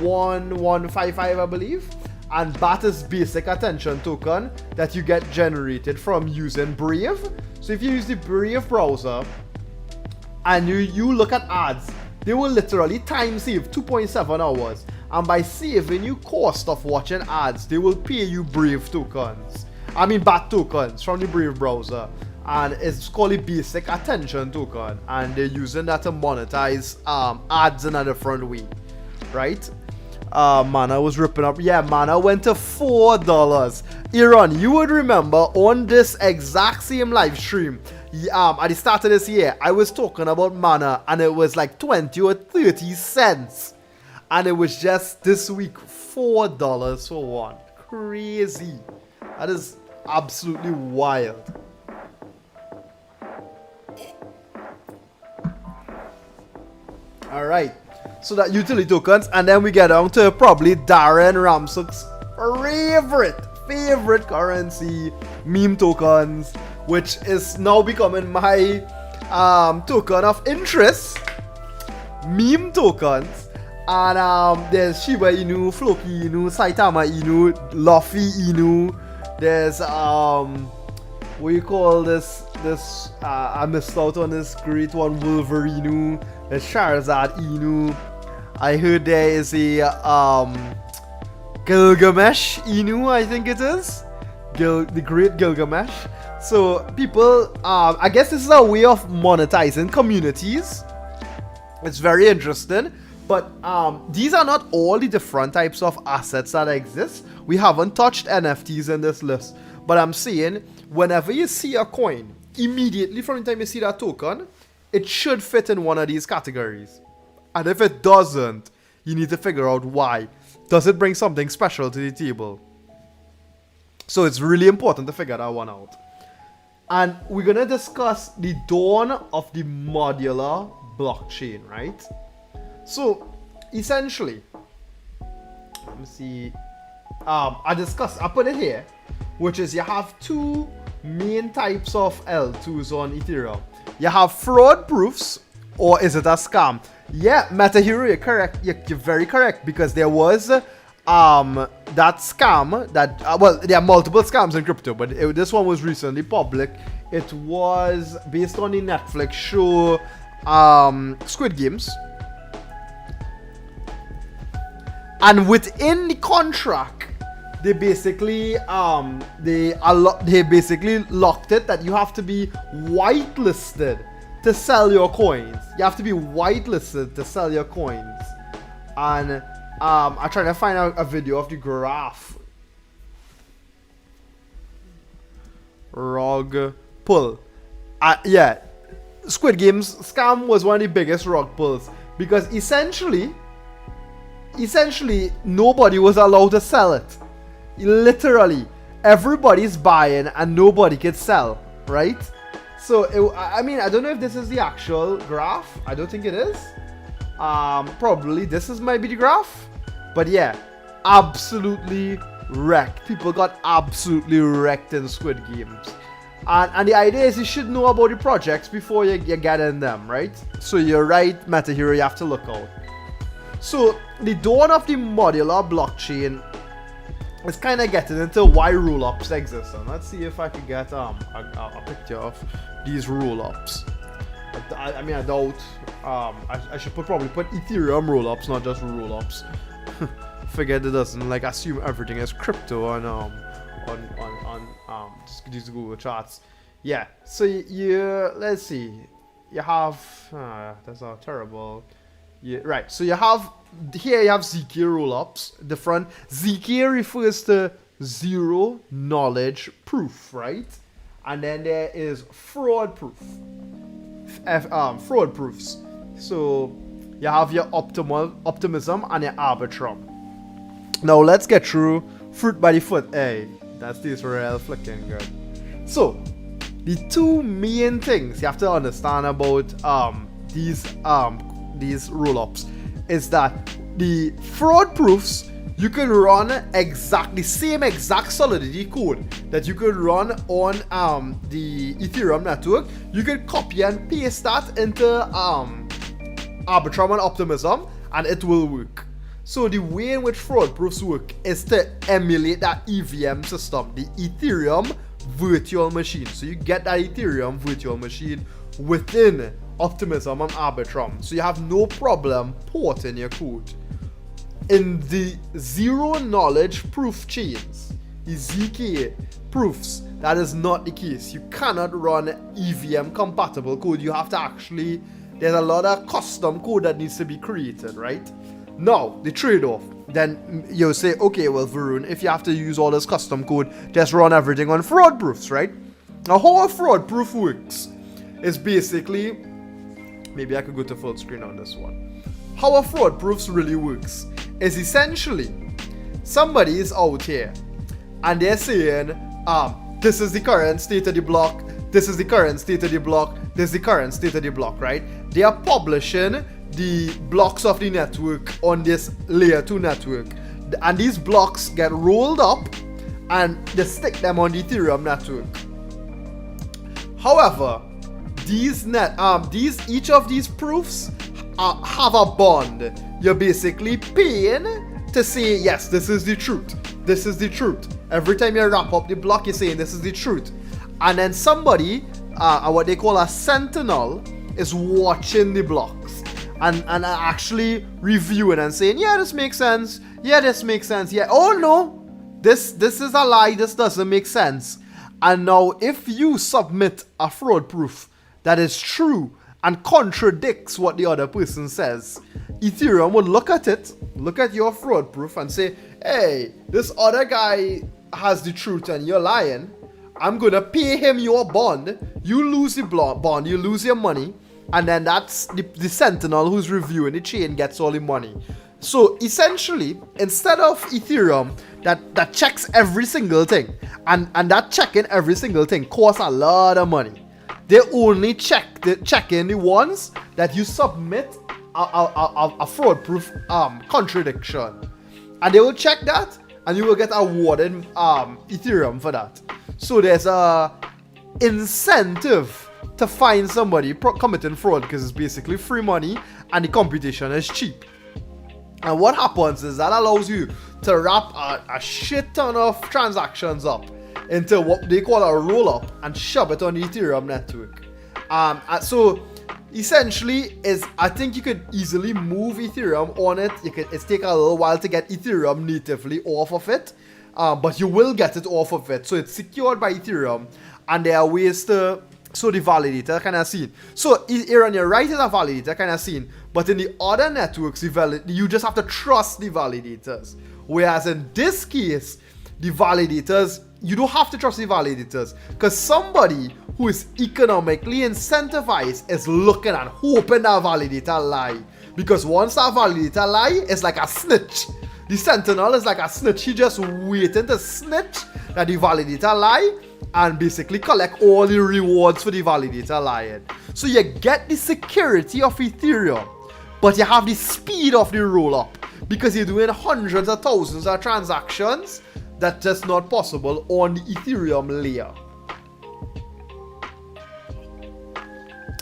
Speaker 1: 1155, I believe. And BAT is basic attention token that you get generated from using Brave. So if you use the Brave browser and you look at ads, they will literally time save 2.7 hours. And by saving you cost of watching ads, they will pay you Brave tokens. I mean BAT tokens from the Brave browser. And it's called a basic attention token. And they're using that to monetize ads in a different way. Right? Mana was ripping up. Yeah, Mana went to $4. Aaron, you would remember on this exact same live stream, at the start of this year, I was talking about Mana and it was like 20 or 30 cents. And it was just this week $4 for one. Crazy. That is absolutely wild. Alright. So that utility tokens, and then we get down to probably Darren Ramsuk's favorite currency, meme tokens, which is now becoming my token of interest, meme tokens. And there's Shiba Inu, Floki Inu, Saitama Inu, Luffy Inu. There's what do you call this? I missed out on this great one, Wolverine. There's Charizard Inu. I heard there is a Gilgamesh Inu, I think it is. The great Gilgamesh. So people, I guess this is a way of monetizing communities. It's very interesting. But these are not all the different types of assets that exist. We haven't touched NFTs in this list. But I'm saying, whenever you see a coin, immediately from the time you see that token, it should fit in one of these categories. And if it doesn't, you need to figure out why. Does it bring something special to the table? So it's really important to figure that one out. And we're going to discuss the dawn of the modular blockchain, right? So essentially, let me see. I put it here, which is you have two main types of L2s on Ethereum. You have fraud proofs, or is it a scam? Yeah, MetaHero, you're correct. You're very correct, because there was that scam that well, there are multiple scams in crypto, but this one was recently public. It was based on the Netflix show Squid Games, and within the contract, they basically they basically locked it that you have to be whitelisted to sell your coins. You have to be whitelisted to sell your coins. And I'm trying to find out a video of the graph. Rug pull. Yeah, Squid Games scam was one of the biggest rug pulls because essentially nobody was allowed to sell it. Literally, everybody's buying and nobody could sell, right? So, I mean, I don't know if this is the actual graph. I don't think it is. Probably this is maybe the graph. But yeah, absolutely wrecked. People got absolutely wrecked in Squid Games. And the idea is you should know about the projects before you get in them, right? So you're right, MetaHero, you have to look out. So the dawn of the modular blockchain is kind of getting into why roll-ups exist. And let's see if I can get a picture of these roll-ups. I mean, I doubt. I should probably put Ethereum roll-ups, not just roll-ups. Forget it doesn't like assume everything is crypto on just these Google charts. Yeah. So let's see. You have that's a terrible. Yeah, right. So you have ZK roll-ups. The front ZK refers to zero knowledge proof, right? And then there is fraud proof. Fraud proofs. So you have your optimism and your arbitrum. Now let's get through fruit by the foot. Hey, that's this real flicking good. So the two main things you have to understand about these roll-ups is that the fraud proofs you can run the same exact solidity code that you could run on the Ethereum network. You can copy and paste that into Arbitrum and Optimism and it will work. So the way in which fraud proofs work is to emulate that EVM system, the Ethereum virtual machine. So you get that Ethereum virtual machine within Optimism and Arbitrum. So you have no problem porting your code. In the zero knowledge proof chains, the ZK proofs, that is not the case. You cannot run EVM compatible code. You have to actually, there's a lot of custom code that needs to be created, right? Now, the trade-off, then you'll say, okay, well, Varun, if you have to use all this custom code, just run everything on fraud proofs, right? Now, how a fraud proof works is basically, maybe I could go to full screen on this one. How a fraud proofs really works is essentially somebody is out here and they're saying, this is the current state of the block, this is the current state of the block, this is the current state of the block, right? They are publishing the blocks of the network on this layer 2 network, and these blocks get rolled up and they stick them on the Ethereum network. However, each of these proofs have a bond. You're basically paying to say, yes, this is the truth. This is the truth. Every time you wrap up the block, you're saying this is the truth. And then somebody, what they call a sentinel, is watching the blocks and actually reviewing and saying, yeah, this makes sense. Yeah, this makes sense. Yeah, oh no, this is a lie. This doesn't make sense. And now if you submit a fraud proof that is true and contradicts what the other person says, Ethereum would look at it, look at your fraud proof and say, hey, this other guy has the truth and you're lying. I'm going to pay him your bond. You lose the bond, you lose your money. And then that's the sentinel who's reviewing the chain gets all the money. So essentially, instead of Ethereum that checks every single thing, and that checking every single thing costs a lot of money, they only check in the ones that you submit a fraud proof contradiction, and they will check that and you will get awarded Ethereum for that. So there's a incentive to find somebody committing fraud because it's basically free money and the computation is cheap. And what happens is that allows you to wrap a shit ton of transactions up into what they call a roll-up and shove it on the Ethereum network. So essentially, I think you could easily move Ethereum on it. It's take a little while to get Ethereum natively off of it, but you will get it off of it. So it's secured by Ethereum, and there are ways to. So the validator kind of seen. So here on your right is a validator kind of seen, but in the other networks, you just have to trust the validators. Whereas in this case, the validators, you don't have to trust the validators, because somebody who is economically incentivized is looking and hoping that validator lie. Because once that validator lie, it's like a snitch. The sentinel is like a snitch. He just waiting to snitch that the validator lie and basically collect all the rewards for the validator lying. So you get the security of Ethereum, but you have the speed of the roll-up, because you're doing hundreds of thousands of transactions that's just not possible on the Ethereum layer.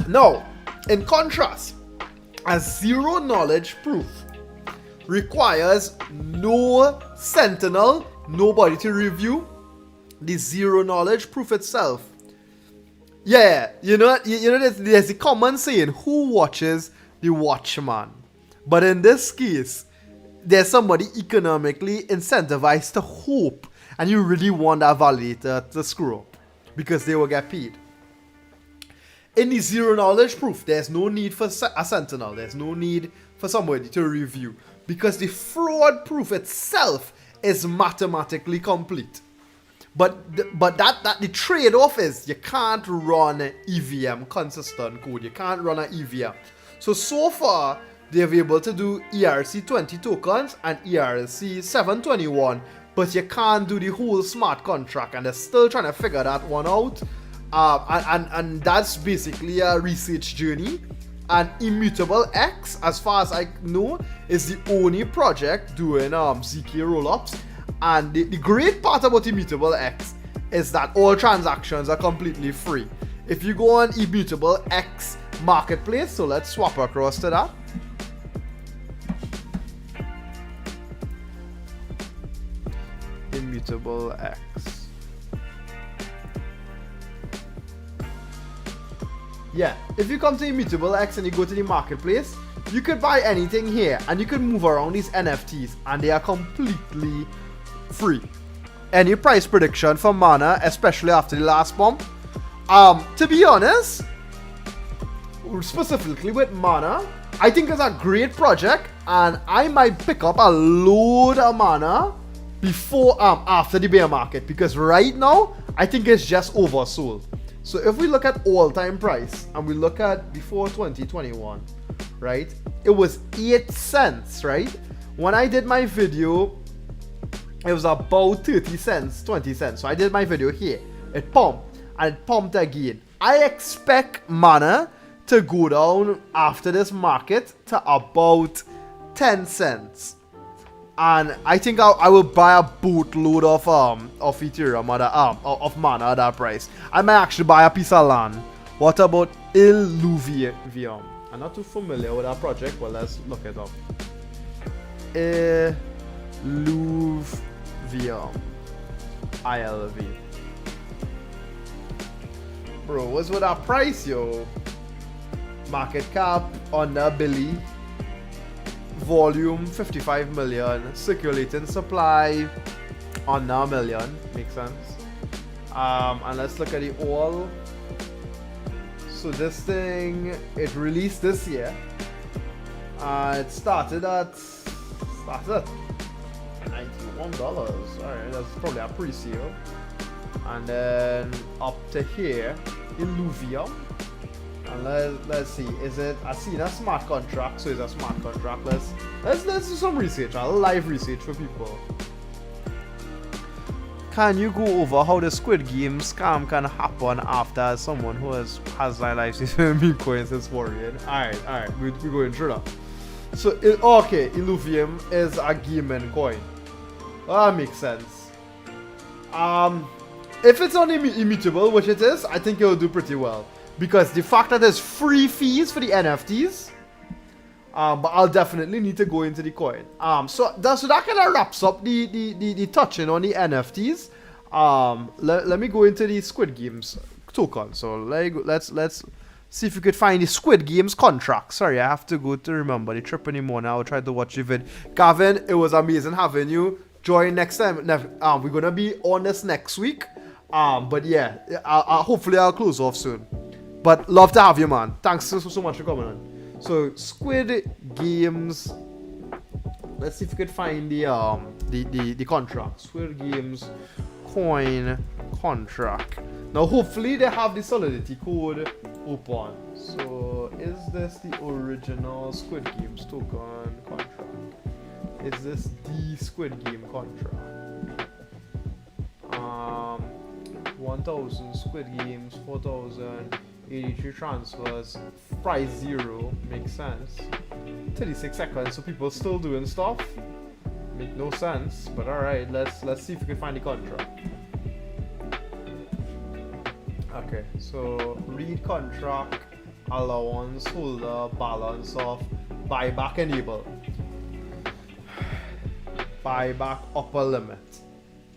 Speaker 1: Now, in contrast, a zero knowledge proof requires no sentinel, nobody to review the zero knowledge proof itself. Yeah, there's a common saying, who watches the watchman? But in this case, there's somebody economically incentivized to hope, and you really want that validator to screw up, because they will get paid. In the zero knowledge proof, there's no need for a sentinel, there's no need for somebody to review, because the fraud proof itself is mathematically complete. But the trade-off is you can't run EVM consistent code. You can't run an EVM. So far, they've been able to do ERC20 tokens and ERC721, but you can't do the whole smart contract, and they're still trying to figure that one out. And that's basically a research journey. And Immutable X, as far as I know, is the only project doing ZK rollups. And the great part about Immutable X is that all transactions are completely free. If you go on Immutable X Marketplace, so let's swap across to that. Immutable X. Yeah, if you come to Immutable X and you go to the marketplace, you could buy anything here, and you could move around these NFTs, and they are completely free. Any price prediction for Mana, especially after the last bump? To be honest, specifically with Mana, I think it's a great project, and I might pick up a load of Mana before after the bear market, because right now I think it's just oversold. So if we look at all-time price and we look at before 2021, right, it was 8 cents, right? When I did my video, it was about 30 cents, 20 cents. So I did my video here. It pumped, and it pumped again. I expect Mana to go down after this market to about 10 cents. And I think I will buy a boatload of Ethereum of Mana at that price. I might actually buy a piece of land. What about Illuvium? I'm not too familiar with that project, but let's look it up. Illuvium. ILV. Bro, what's with that price, yo? Market cap under Billy. Volume 55 million. Circulating supply under a million. Makes sense. And let's look at the all. So this thing, it released this year. It started at $91. Alright, that's probably a pre-sale. And then up to here, Illuvium. And let's see, is it? I see a smart contract, so it's a smart contract. Let's do some research, a live research for people. Can you go over how the Squid Game scam can happen after someone who has live Bitcoins is worrying? Alright, we're going through that. So, okay, Illuvium is a gaming coin. That makes sense. If it's on Immutable, which it is, I think it'll do pretty well. Because the fact that there's free fees for the NFTs, But I'll definitely need to go into the coin. So that kind of wraps up the touching on the NFTs. Let me go into the Squid Games token. So let's see if we could find the Squid Games contract. Sorry, I have to go to remember the trip anymore now. I'll try to watch the vid. Gavin, it was amazing having you join next time. We're gonna be on this next week. But yeah, hopefully I'll close off soon. But love to have you, man. Thanks so much for coming on. So Squid Games. Let's see if we could find the contract. Squid Games coin contract. Now hopefully they have the Solidity code open. So is this the original Squid Games token contract? Is this the Squid Game contract? 1,000 Squid Games, 4,000, 83 transfers, price 0, makes sense. 36 seconds, so people still doing stuff. Make no sense, but alright, let's see if we can find the contract. Okay, so read contract, allowance, holder, balance of, buyback enable. Buyback upper limit.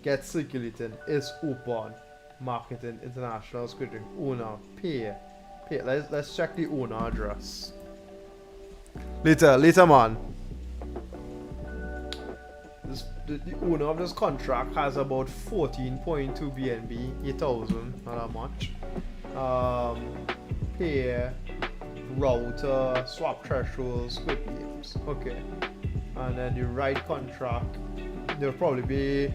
Speaker 1: Get circulating is open. Marketing international Squid Game owner pay. Let's check the owner address. Later man. The owner of this contract has about 14.2 BNB, 8,000, not that much. Pay, router, swap threshold, Squid Games. Okay. And then the right contract, there'll probably be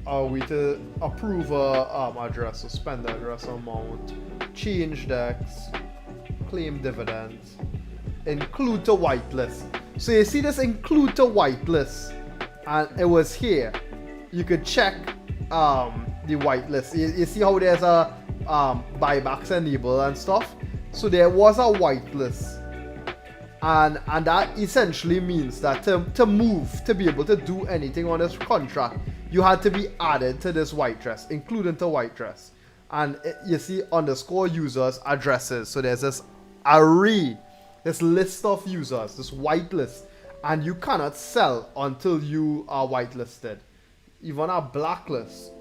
Speaker 1: are we to approve a address or spend address amount, change decks, claim dividends, include to whitelist. So you see this include to whitelist, and it was here. You could check the whitelist. You see how there's a buybacks enable and stuff. So there was a whitelist, and that essentially means that to move, to be able to do anything on this contract, you had to be added to this whitelist, including to whitelist. And you see underscore users addresses. So there's this array, this list of users, this whitelist, and you cannot sell until you are whitelisted. Even a blacklist.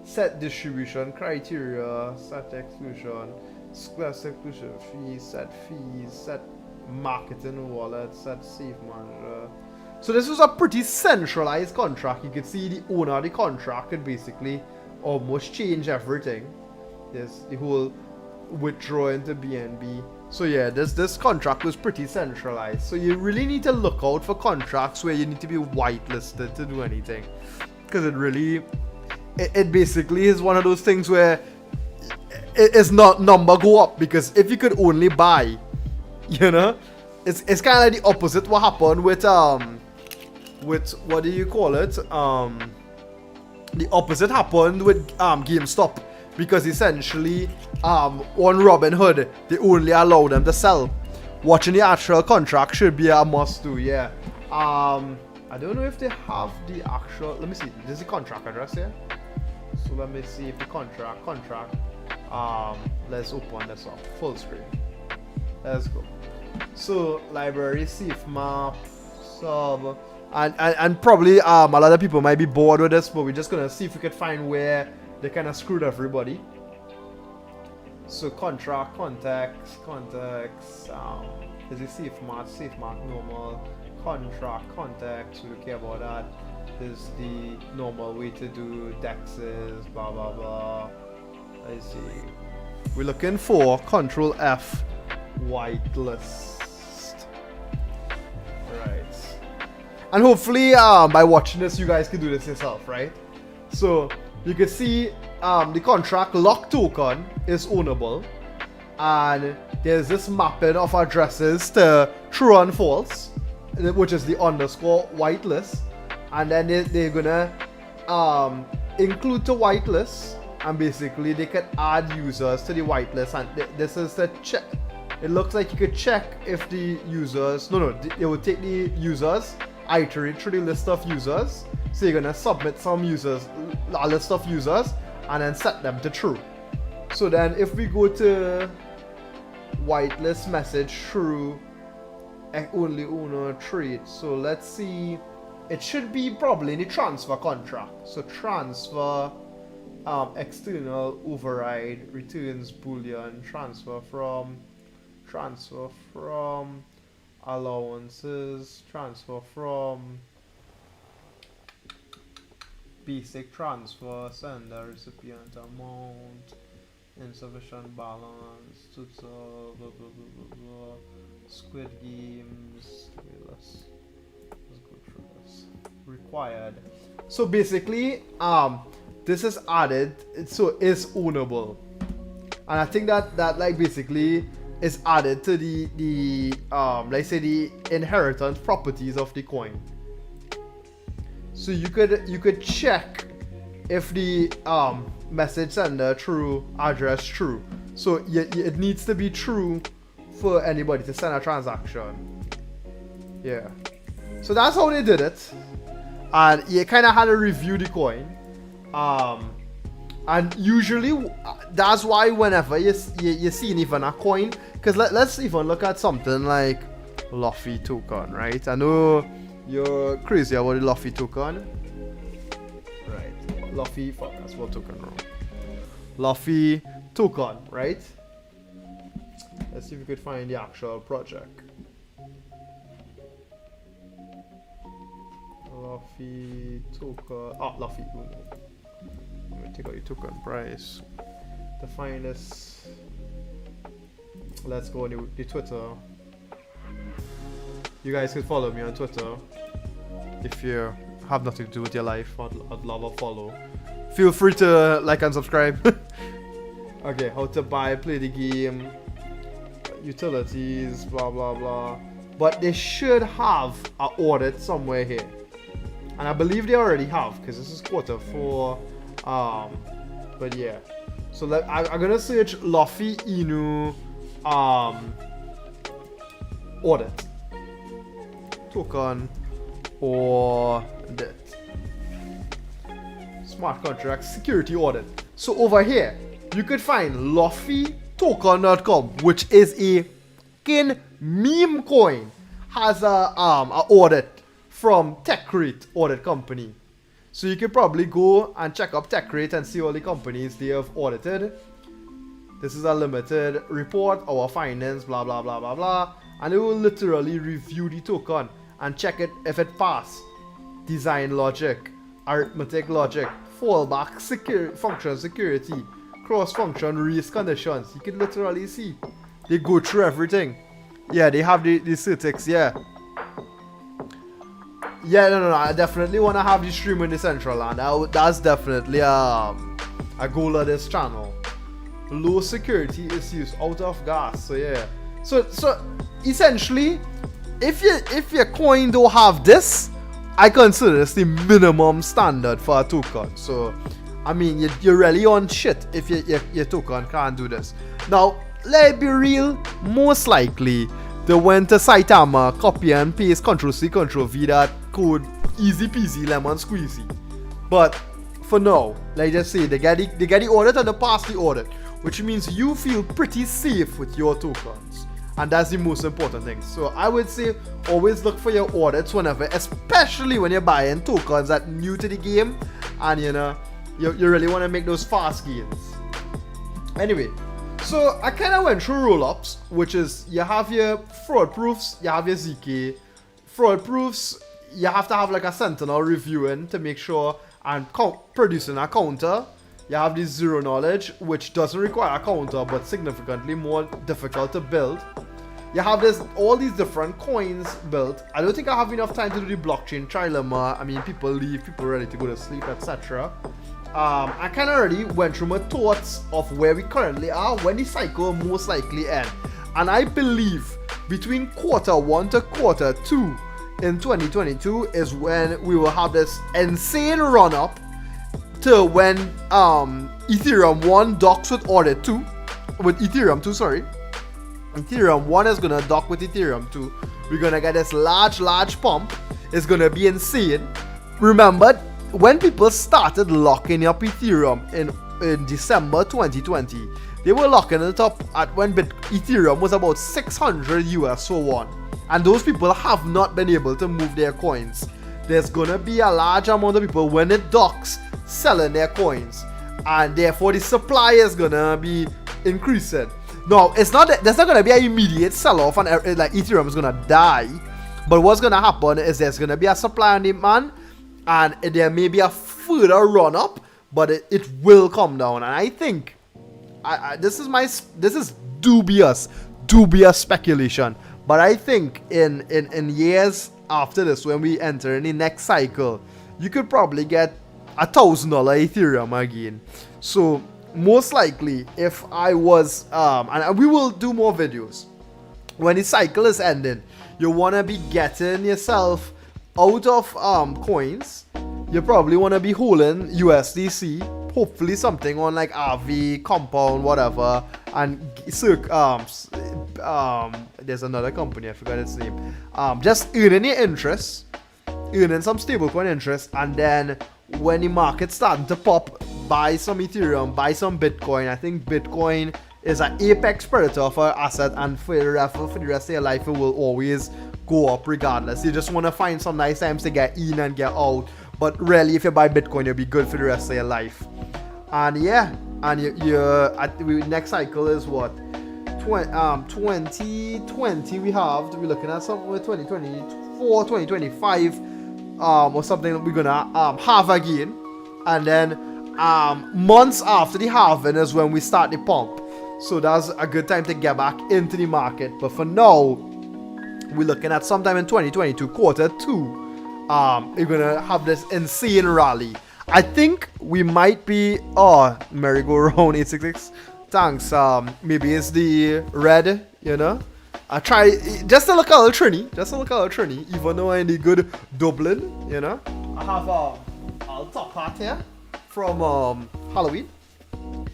Speaker 1: Set distribution criteria, set exclusion, exclusion fees, set marketing wallet, set safe manager. So this was a pretty centralized contract. You could see the owner of the contract could basically almost change everything. There's the whole withdraw into BNB. So yeah, this contract was pretty centralized. So you really need to look out for contracts where you need to be whitelisted to do anything. Because it basically is one of those things where it's not number go up. Because if you could only buy, you know, it's kind of like the opposite what happened with what do you call it? The opposite happened with GameStop, because essentially on Robinhood they only allow them to sell. Watching the actual contract should be a must do. Yeah. I don't know if they have the actual. Let me see. There's the contract address here. So let me see if the contract. Let's open this up. Full screen. Let's go. So library, safe map, sub. And probably a lot of people might be bored with this, but we're just gonna see if we could find where they kind of screwed everybody. So contract, context, is it safe mark, normal, contract, context, we don't care about that. There's the normal way to do dexes, blah blah blah. Let's see. We're looking for Control F, whitelist. Right. And hopefully by watching this you guys can do this yourself, right? So you can see the contract lock token is ownable, and there's this mapping of addresses to true and false, which is the underscore whitelist, and then they're gonna include to whitelist, and basically they can add users to the whitelist, and this is the check. It looks like you could check if the users it would take the users, iterate through the list of users. So you're gonna submit some users, a list of users, and then set them to true. So then if we go to whitelist message through only owner trade. So let's see. It should be probably in the transfer contract. So transfer external override returns boolean transfer from allowances, transfer from basic transfer, sender recipient amount, insufficient balance, total, blah blah blah blah blah, squid games. Let's go through this. Required. So basically, this is added, so is ownable, and I think that like basically is added to the let's say the inheritance properties of the coin. So you could check if the message sender true, address true. So it needs to be true for anybody to send a transaction. Yeah. So that's how they did it, and you kind of had to review the coin. And usually that's why whenever you see even a coin, because let's even look at something like Luffy token, right? I know you're crazy about the Luffy token, right? Luffy, fuck, that's what token wrong. Luffy token, right? Let's see if we could find the actual project. Luffy token, Luffy Uno. Let me take out your token price. To find this, let's go on the Twitter. You guys can follow me on Twitter if you have nothing to do with your life. I'd love a follow. Feel free to like and subscribe. Okay, how to buy, play the game, utilities, blah blah blah. But they should have an audit somewhere here, and I believe they already have, because this is Q4. But yeah, so I'm gonna search Luffy Inu audit token audit smart contract security audit. So over here you could find LuffyToken.com, which is a fucking meme coin, has a audit from TechRate audit company. So you can probably go and check up TechRate and see all the companies they have audited. This is a limited report, our findings, blah blah blah blah blah, and it will literally review the token and check it if it passed design logic, arithmetic logic, fallback function security, cross-function race conditions. You can literally see they go through everything. Yeah, they have the certics, yeah. Yeah, no, I definitely want to have the stream in the central land. That's definitely a goal of this channel. Low security is used out of gas. So yeah. So essentially, if your coin don't have this, I consider this the minimum standard for a token. So I mean, you're really on shit if your token can't do this. Now, let's be real. Most likely, they went to Saitama, copy and paste, Ctrl-C, Ctrl-V that code, easy peasy, lemon squeezy. But for now, like I just say, they get the audit and they pass the audit, which means you feel pretty safe with your tokens, and that's the most important thing. So I would say always look for your audits whenever, especially when you're buying tokens that new to the game, and you know you really want to make those fast gains. Anyway. So I kind of went through roll-ups, which is you have your fraud proofs, you have your ZK. Fraud proofs, you have to have like a sentinel reviewing to make sure and producing a counter. You have the zero knowledge, which doesn't require a counter but significantly more difficult to build. You have all these different coins built. I don't think I have enough time to do the blockchain trilemma. I mean, people leave, people ready to go to sleep, etc. I kind of already went through my thoughts of where we currently are, when the cycle most likely end. And I believe between Q1 to Q2 in 2022 is when we will have this insane run up to when Ethereum 1 docks with Audit 2, with Ethereum 2, sorry. Ethereum 1 is going to dock with Ethereum 2. We're going to get this large pump. It's going to be insane. Remember, when people started locking up Ethereum in December 2020, they were locking it up at when Ethereum was about 600 US for one. And those people have not been able to move their coins. There's gonna be a large amount of people when it docks selling their coins, and therefore the supply is gonna be increasing. Now, it's not that there's not gonna be an immediate sell-off and like Ethereum is gonna die, but what's gonna happen is there's gonna be a supply and demand, and there may be a further run-up, but it will come down. And I think this is dubious speculation. But I think in years after this, when we enter in the next cycle, you could probably get $1,000 Ethereum again. So most likely, if I was, and we will do more videos, when the cycle is ending, you want to be getting yourself out of coins. You probably want to be holding USDC, hopefully something on like RV, Compound, whatever, and there's another company, I forgot its name. Just earning your interest, earning some stablecoin interest, and then when the market's starting to pop, buy some Ethereum, buy some Bitcoin. I think Bitcoin is an apex predator for asset, and for the rest of your life, it will always go up regardless. You just want to find some nice times to get in and get out. But really, if you buy Bitcoin, you'll be good for the rest of your life. And yeah, and the next cycle is what? 2020 we're looking at something with 2024, 2025, or something that we're gonna have again. And then months after the halving is when we start the pump. So that's a good time to get back into the market. But for now, we're looking at sometime in 2022, quarter 2. We're gonna have this insane rally. I think we might be merry-go-round 866. Thanks. Maybe it's the red, you know. I try just to look a little trini, even though I'm in the good Dublin, you know. I have a top hat here from Halloween.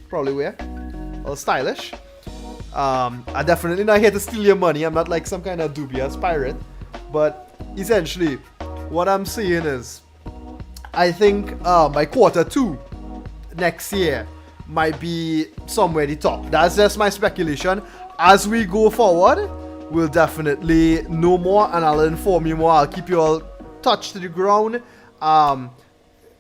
Speaker 1: Probably wear. A little stylish. I definitely not here to steal your money. I'm not like some kind of dubious pirate. But essentially, what I'm saying is, I think by quarter 2 next year might be somewhere the top. That's just my speculation. As we go forward, we'll definitely know more, and I'll inform you more. I'll keep you all touched to the ground.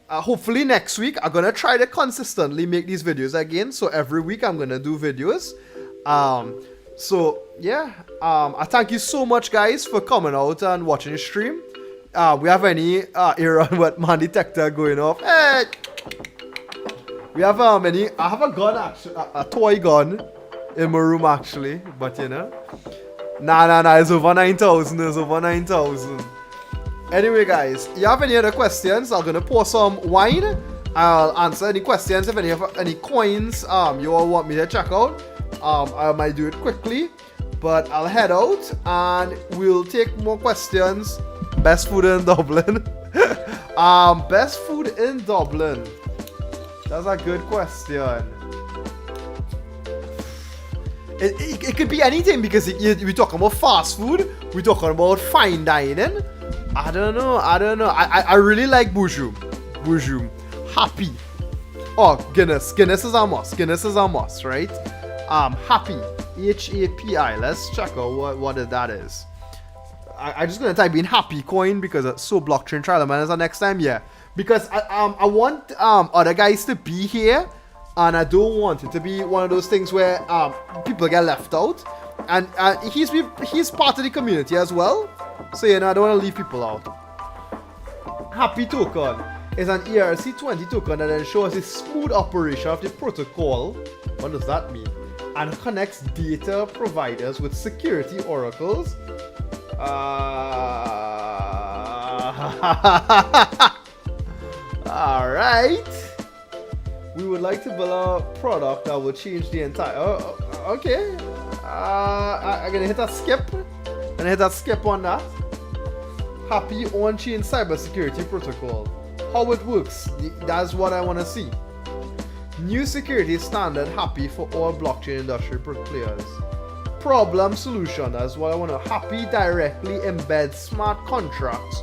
Speaker 1: Hopefully next week, I'm gonna try to consistently make these videos again. So every week I'm gonna do videos. So yeah, I thank you so much, guys, for coming out and watching the stream. We have any error with man detector going off? Hey! We have I have a gun, actually, a toy gun in my room actually, but you know, nah, it's over 9,000. Anyway, guys, you have any other questions? I'm gonna pour some wine. I'll answer any questions. If any coins you all want me to check out, I might do it quickly, but I'll head out and we'll take more questions. Best food in Dublin. Best food in Dublin. That's a good question. It could be anything, because we talking about fast food, we talking about fine dining. I don't know. I really like Bourgeois. Happy. Oh, Guinness is a must, right? Happy. HAPI. Let's check out what that is. I just gonna type in happy coin because it's so blockchain trial manager next time, yeah. Because I want other guys to be here, and I don't want it to be one of those things where people get left out. And he's part of the community as well, so you know, I don't want to leave people out. Happy token is an ERC20 token that ensures the smooth operation of the protocol. What does that mean? And connects data providers with security oracles. Alright. We would like to build a product that will change the entire... okay. I'm gonna hit a skip. On that. Happy on-chain cybersecurity protocol. How it works. That's what I want to see. New security standard happy for all blockchain industry players. Problem solution, that's what I want to. Happy directly embed smart contracts,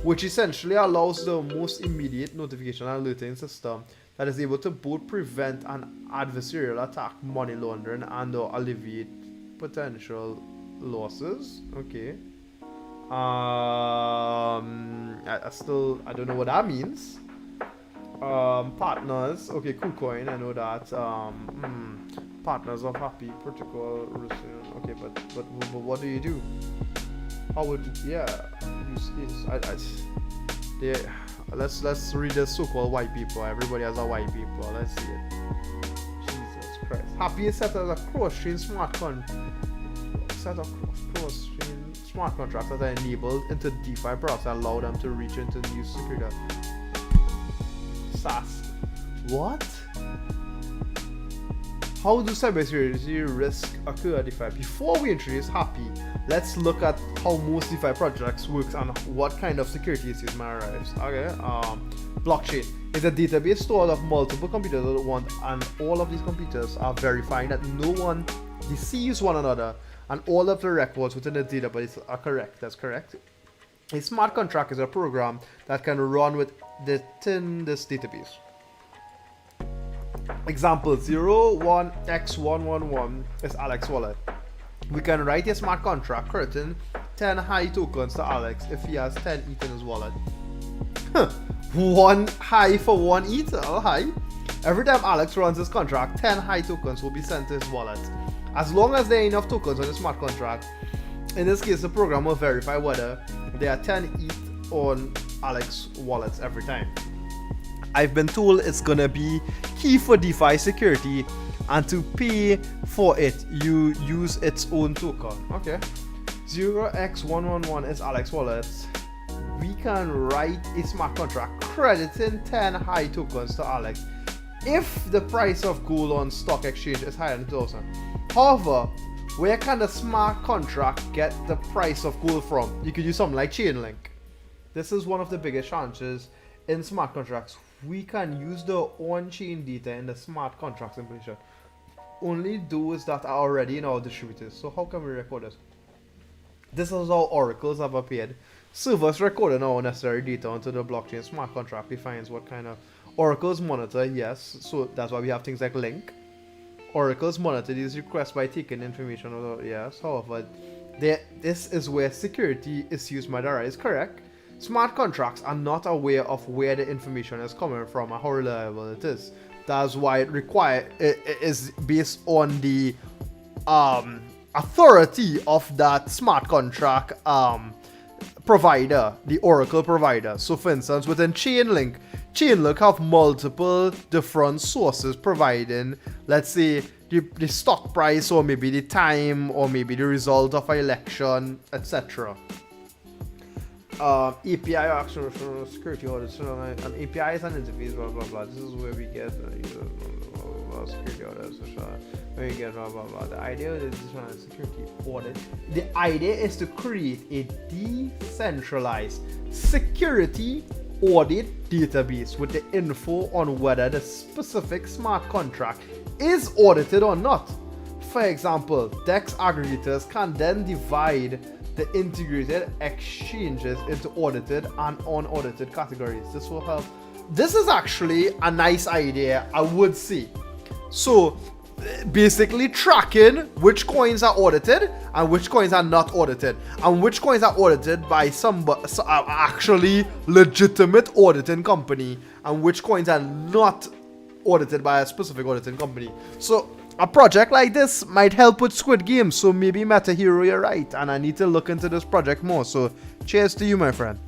Speaker 1: which essentially allows the most immediate notification and alerting system that is able to both prevent an adversarial attack, money laundering, and or alleviate potential losses. Okay. I don't know what that means. Partners. Okay, KuCoin, I know that. Partners of happy protocol. Okay, but what do you do? How would let's read the so-called white people. Everybody has a white people. Let's see it. Jesus Christ. Happy is set as a cross-chain smart contract that are enabled into DeFi process and allow them to reach into new security. SAS. What? How do cybersecurity risk occur at DeFi? Before we introduce Happy, let's look at how most DeFi projects works and what kind of security issues might arise. Okay. Blockchain is a database stored of multiple computers at once, and all of these computers are verifying that no one deceives one another, and all of the records within the database are correct. That's correct. A smart contract is a program that can run within this database. Example 01x111 is Alex wallet. We can write a smart contract crediting 10 high tokens to Alex if he has 10 ETH in his wallet. One high for one ETH. Oh, high. Every time Alex runs his contract, 10 high tokens will be sent to his wallet. As long as there are enough tokens on the smart contract, in this case the program will verify whether there are 10 ETH on Alex wallets every time. I've been told it's gonna be key for DeFi security, and to pay for it, you use its own token. Okay. 0x111 is Alex wallet. We can write a smart contract crediting 10 high tokens to Alex if the price of gold on stock exchange is higher than 2,000. However, where can the smart contract get the price of gold from? You could use something like Chainlink. This is one of the biggest challenges in smart contracts. We can use the on-chain data in the smart contracts implementation. Only those that are already in our distributors. So how can we record this? This is how oracles have appeared. Servers recording our necessary data onto the blockchain. Smart contract defines what kind of oracles monitor. Yes, so that's why we have things like link. Oracles monitor these requests by taking information. Yes, however, this is where security issues might arise. Correct. Smart contracts are not aware of where the information is coming from and how reliable it is. That's why it is based on the authority of that smart contract provider, the Oracle provider. So for instance, within Chainlink have multiple different sources providing, let's say, the stock price, or maybe the time, or maybe the result of an election, etc. API action security audits, and API is an interface, blah blah blah. This is where we get security audits, where we get blah blah blah. The idea is this one is security audit. The idea is to create a decentralized security audit database with the info on whether the specific smart contract is audited or not. For example, DEX aggregators can then divide the integrated exchanges into audited and unaudited categories. This will help. This is actually a nice idea, I would say. So basically tracking which coins are audited and which coins are not audited, and which coins are audited by some actually legitimate auditing company, and which coins are not audited by a specific auditing company. So a project like this might help with Squid Game. So maybe Meta Hero, you're right, and I need to look into this project more. So cheers to you, my friend.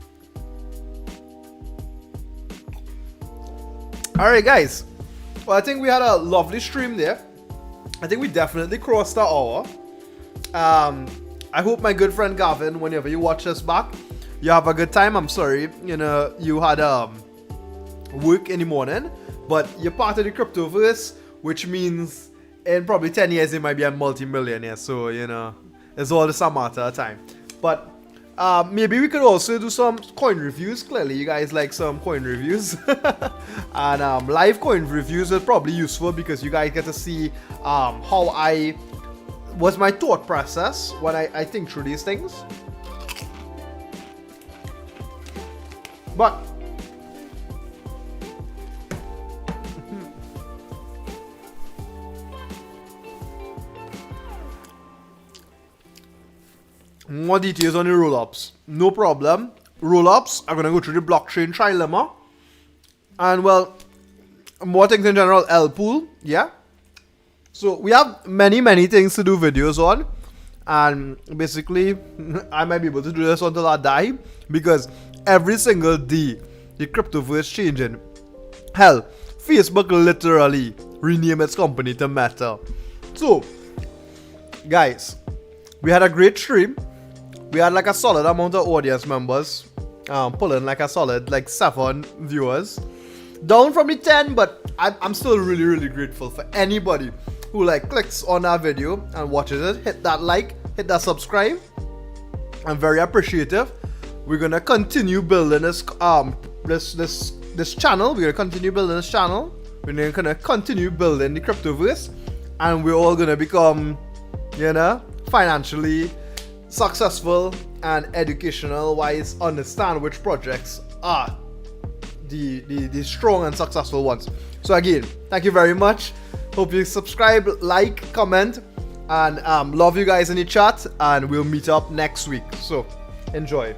Speaker 1: Alright guys, well, I think we had a lovely stream there. I think we definitely crossed the hour. I hope my good friend Gavin, whenever you watch this back, you have a good time. I'm sorry, you had work in the morning, but you're part of the cryptoverse, which means in probably 10 years you might be a multi-millionaire. So it's all just a matter of time. But maybe we could also do some coin reviews. Clearly you guys like some coin reviews. And live coin reviews are probably useful because you guys get to see how what's my thought process when I think through these things. But more details on the roll-ups. No problem. Roll-ups are going to go through the blockchain trilemma. And well, more things in general, L-Pool, yeah. So we have many things to do videos on. And basically, I might be able to do this until I die. Because every single day, the cryptoverse changing. Hell, Facebook literally renamed its company to Meta. So, guys, we had a great stream. We had like a solid amount of audience members. Pulling like a solid like 7 viewers. Down from the 10, but I'm still really grateful for anybody who like clicks on our video and watches it. Hit that like, hit that subscribe. I'm very appreciative. We're gonna continue building this channel. We're gonna continue building this channel. We're gonna continue building the cryptoverse, and we're all gonna become, you know, financially successful and educational wise. Understand which projects are the strong and successful ones. So again, thank you very much. Hope you subscribe, like, comment, and love you guys in the chat. And we'll meet up next week. So enjoy.